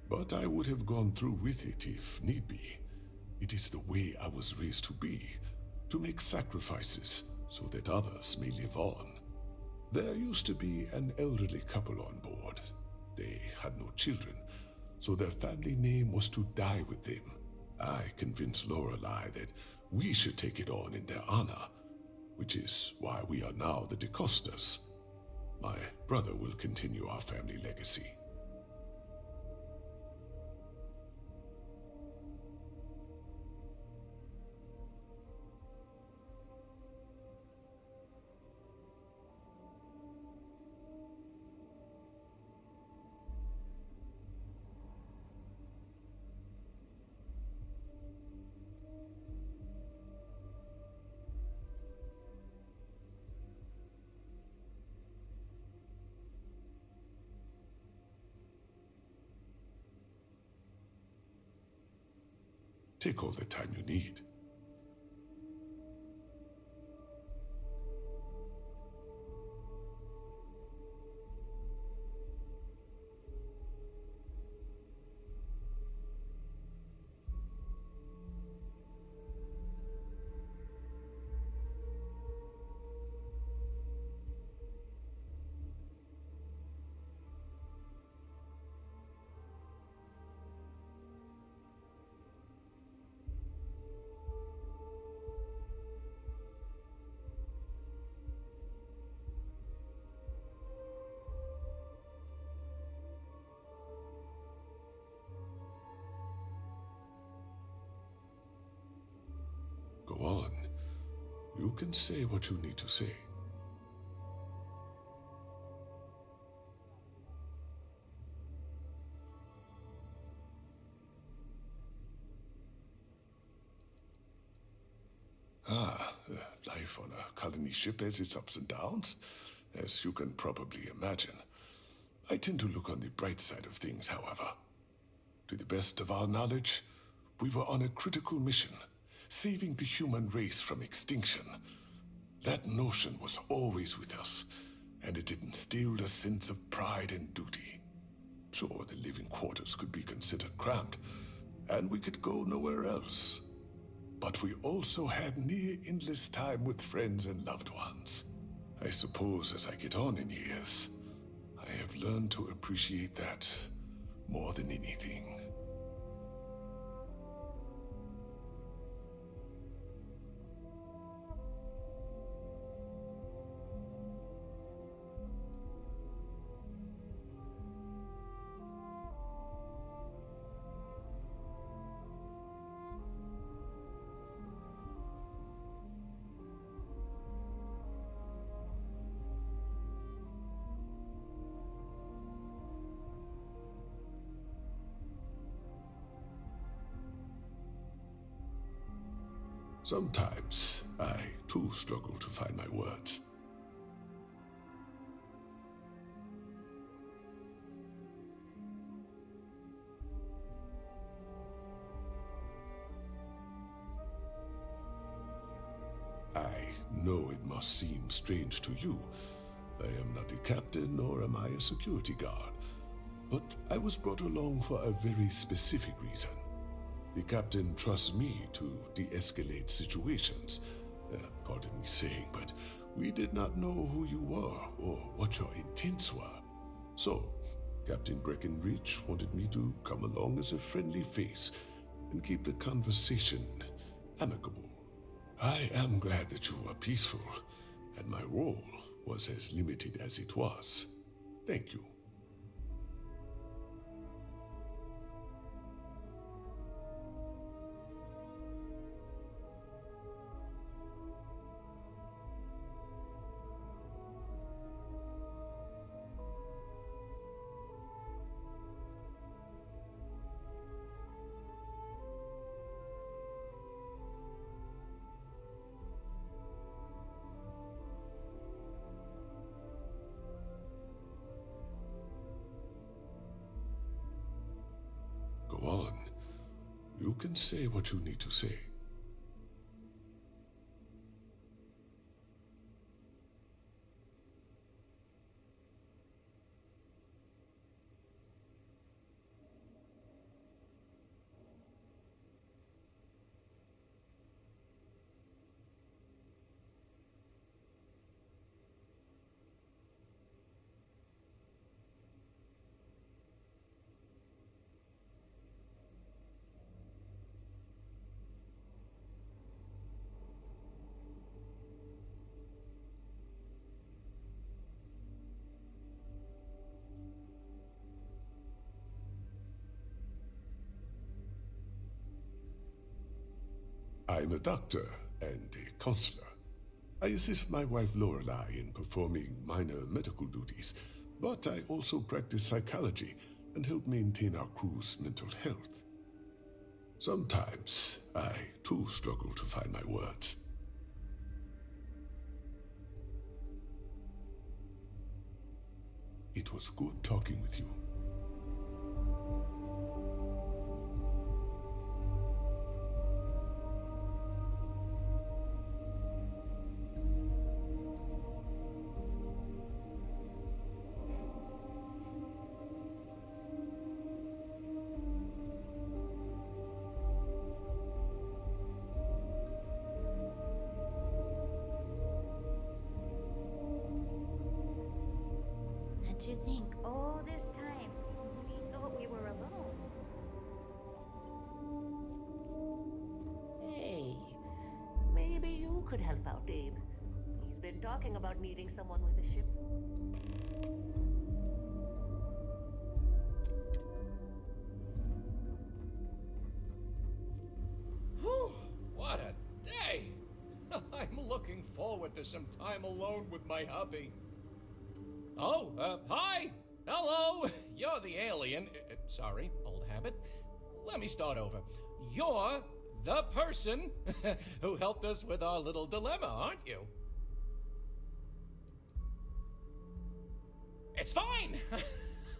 but I would have gone through with it if need be. It is the way I was raised to be, to make sacrifices so that others may live on. There used to be an elderly couple on board. They had no children, so their family name was to die with them. I convinced Lorelei that we should take it on in their honor, which is why we are now the DeCostas. My brother will continue our family legacy. Take all the time you need. Go on. You can say what you need to say. Life on a colony ship has its ups and downs, as you can probably imagine. I tend to look on the bright side of things, however. To the best of our knowledge, we were on a critical mission, saving the human race from extinction. That notion was always with us, and it instilled a sense of pride and duty. Sure, the living quarters could be considered cramped, and we could go nowhere else. But we also had near endless time with friends and loved ones. I suppose as I get on in years, I have learned to appreciate that more than anything. Sometimes I, too, struggle to find my words. I know it must seem strange to you. I am not a captain, nor am I a security guard. But I was brought along for a very specific reason. The captain trusts me to de-escalate situations. Pardon me saying, but we did not know who you were or what your intents were. So, Captain Breckenridge wanted me to come along as a friendly face and keep the conversation amicable. I am glad that you were peaceful, and my role was as limited as it was. Thank you. Go on. You can say what you need to say. I'm a doctor and a counselor. I assist my wife Lorelei in performing minor medical duties, but I also practice psychology and help maintain our crew's mental health. Sometimes I, too, struggle to find my words. It was good talking with you. And to think, all this time, we thought we were alone. Hey, maybe you could help out Abe. He's been talking about needing someone with a ship. Whew, what a day! I'm looking forward to some time alone with my hubby. Oh, hi! Hello! You're the alien. Sorry, old habit. Let me start over. You're the person who helped us with our little dilemma, aren't you? It's fine!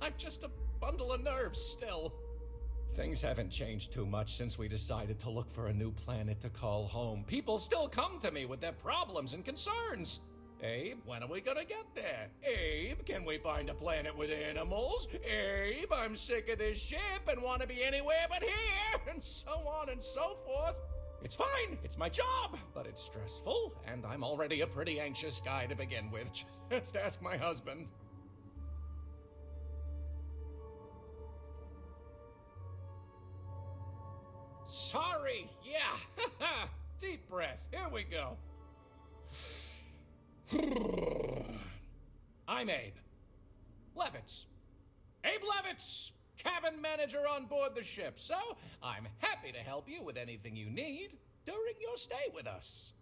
I'm just a bundle of nerves still. Things haven't changed too much since we decided to look for a new planet to call home. People still come to me with their problems and concerns. Abe, when are we gonna get there? Abe, can we find a planet with animals? Abe, I'm sick of this ship and want to be anywhere but here, and so on and so forth. It's fine, it's my job, but it's stressful, and I'm already a pretty anxious guy to begin with. Just ask my husband. Sorry, yeah. Deep breath, here we go. I'm Abe Levitz. Abe Levitz, cabin manager on board the ship, so I'm happy to help you with anything you need during your stay with us.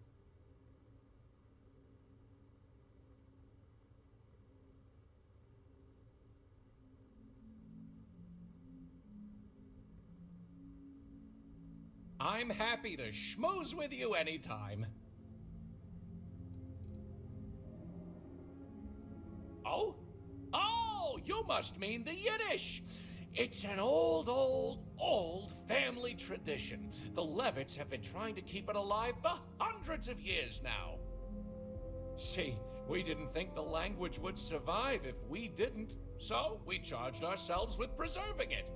I'm happy to schmooze with you anytime. Oh? Oh, you must mean the Yiddish. It's an old family tradition. The Levitts have been trying to keep it alive for hundreds of years now. See, we didn't think the language would survive if we didn't, so we charged ourselves with preserving it.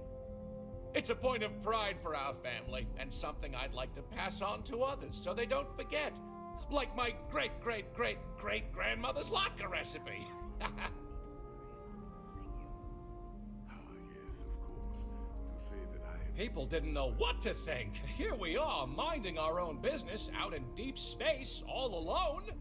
It's a point of pride for our family, and something I'd like to pass on to others so they don't forget. Like my great-great-great-great-grandmother's latke recipe. People didn't know what to think. Here we are, minding our own business out in deep space, all alone.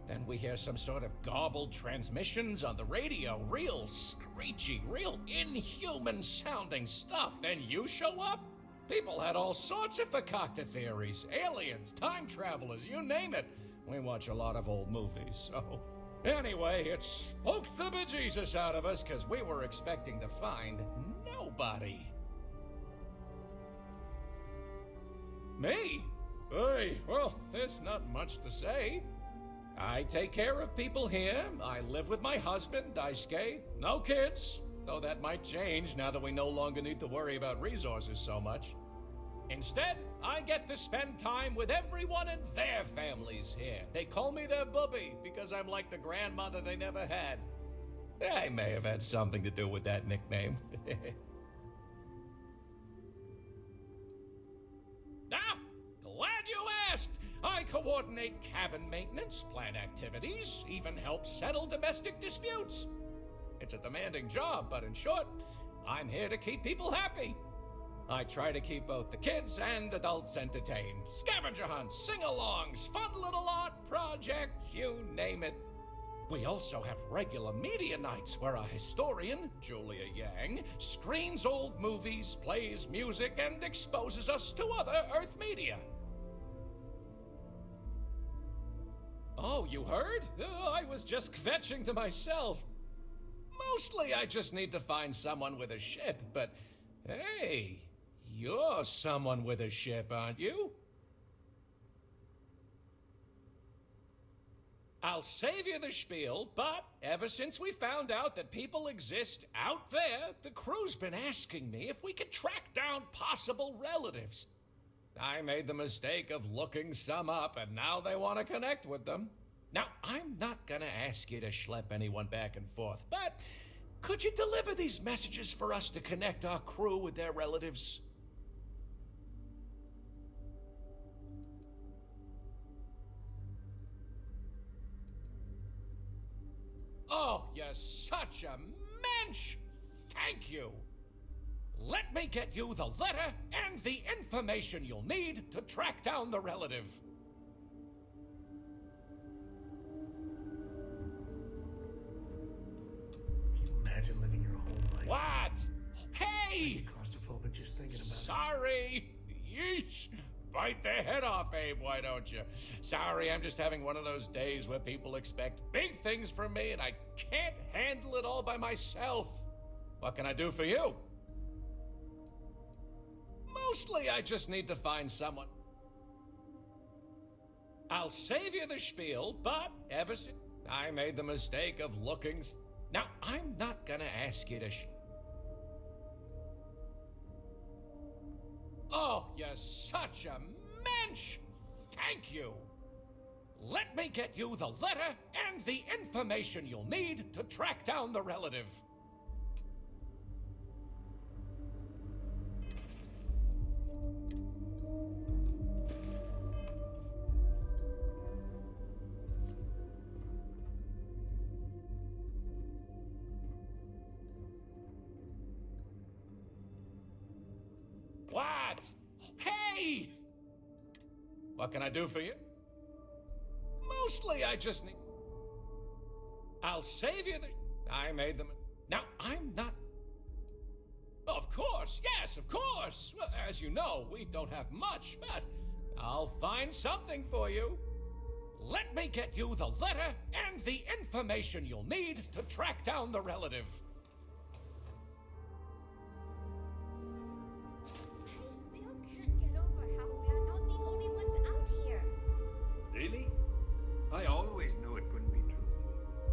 Then we hear some sort of garbled transmissions on the radio, real screechy, real inhuman sounding stuff. Then you show up? People had all sorts of fakakta theories, aliens, time travelers, you name it. We watch a lot of old movies, so... Anyway, it spooked the bejesus out of us because we were expecting to find nobody. Me? Hey, well, there's not much to say. I take care of people here. I live with my husband, Daisuke. No kids, though that might change now that we no longer need to worry about resources so much. Instead, I get to spend time with everyone and their families here. They call me their bubby because I'm like the grandmother they never had. I may have had something to do with that nickname. Ah, glad you asked. I coordinate cabin maintenance, plan activities, even help settle domestic disputes. It's a demanding job, but in short, I'm here to keep people happy. I try to keep both the kids and adults entertained. Scavenger hunts, sing-alongs, fun little art projects, you name it. We also have regular media nights where a historian, Julia Yang, screens old movies, plays music, and exposes us to other Earth media. Oh, you heard? I was just kvetching to myself. Mostly I just need to find someone with a ship, but hey, you're someone with a ship, aren't you? I'll save you the spiel, but ever since we found out that people exist out there, the crew's been asking me if we could track down possible relatives. I made the mistake of looking some up, and now they want to connect with them. Now, I'm not gonna ask you to schlep anyone back and forth, but could you deliver these messages for us to connect our crew with their relatives? Oh, you're such a mensch! Thank you! Let me get you the letter and the information you'll need to track down the relative. Can you imagine living your whole life? What? Hey! Claustrophobic just thinking about it. Sorry! Yeesh! Bite their head off, Abe, why don't you? Sorry, I'm just having one of those days where people expect big things from me and I can't handle it all by myself. What can I do for you? Mostly I just need to find someone. I'll save you the spiel, but ever since I made the mistake of looking... Now, I'm not gonna ask you to Oh, you're such a mensch! Thank you! Let me get you the letter and the information you'll need to track down the relative. What? Hey! What can I do for you? Mostly I just need... I'll save you the... I made them... Now, I'm not... Of course, yes, of course! Well, as you know, we don't have much, but I'll find something for you. Let me get you the letter and the information you'll need to track down the relative. Really? I always knew it couldn't be true.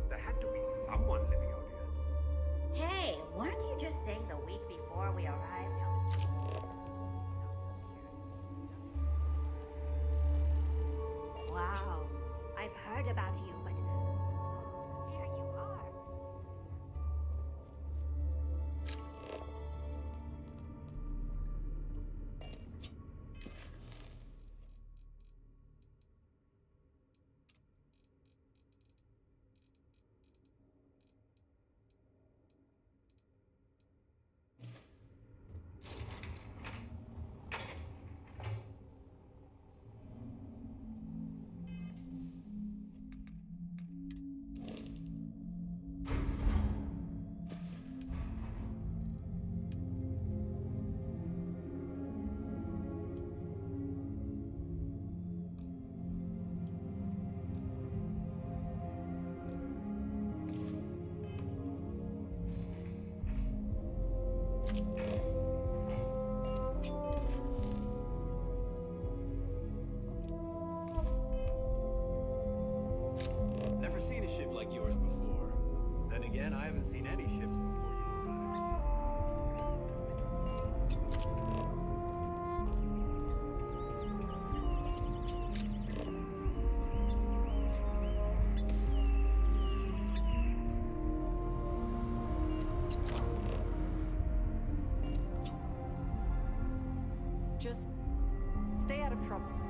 There had to be someone living out here. Hey, weren't you just saying the week before we arrived? Wow, I've heard about you, but here you are. Never seen a ship like yours before. Then again, I haven't seen any ships before you arrived. Just stay out of trouble.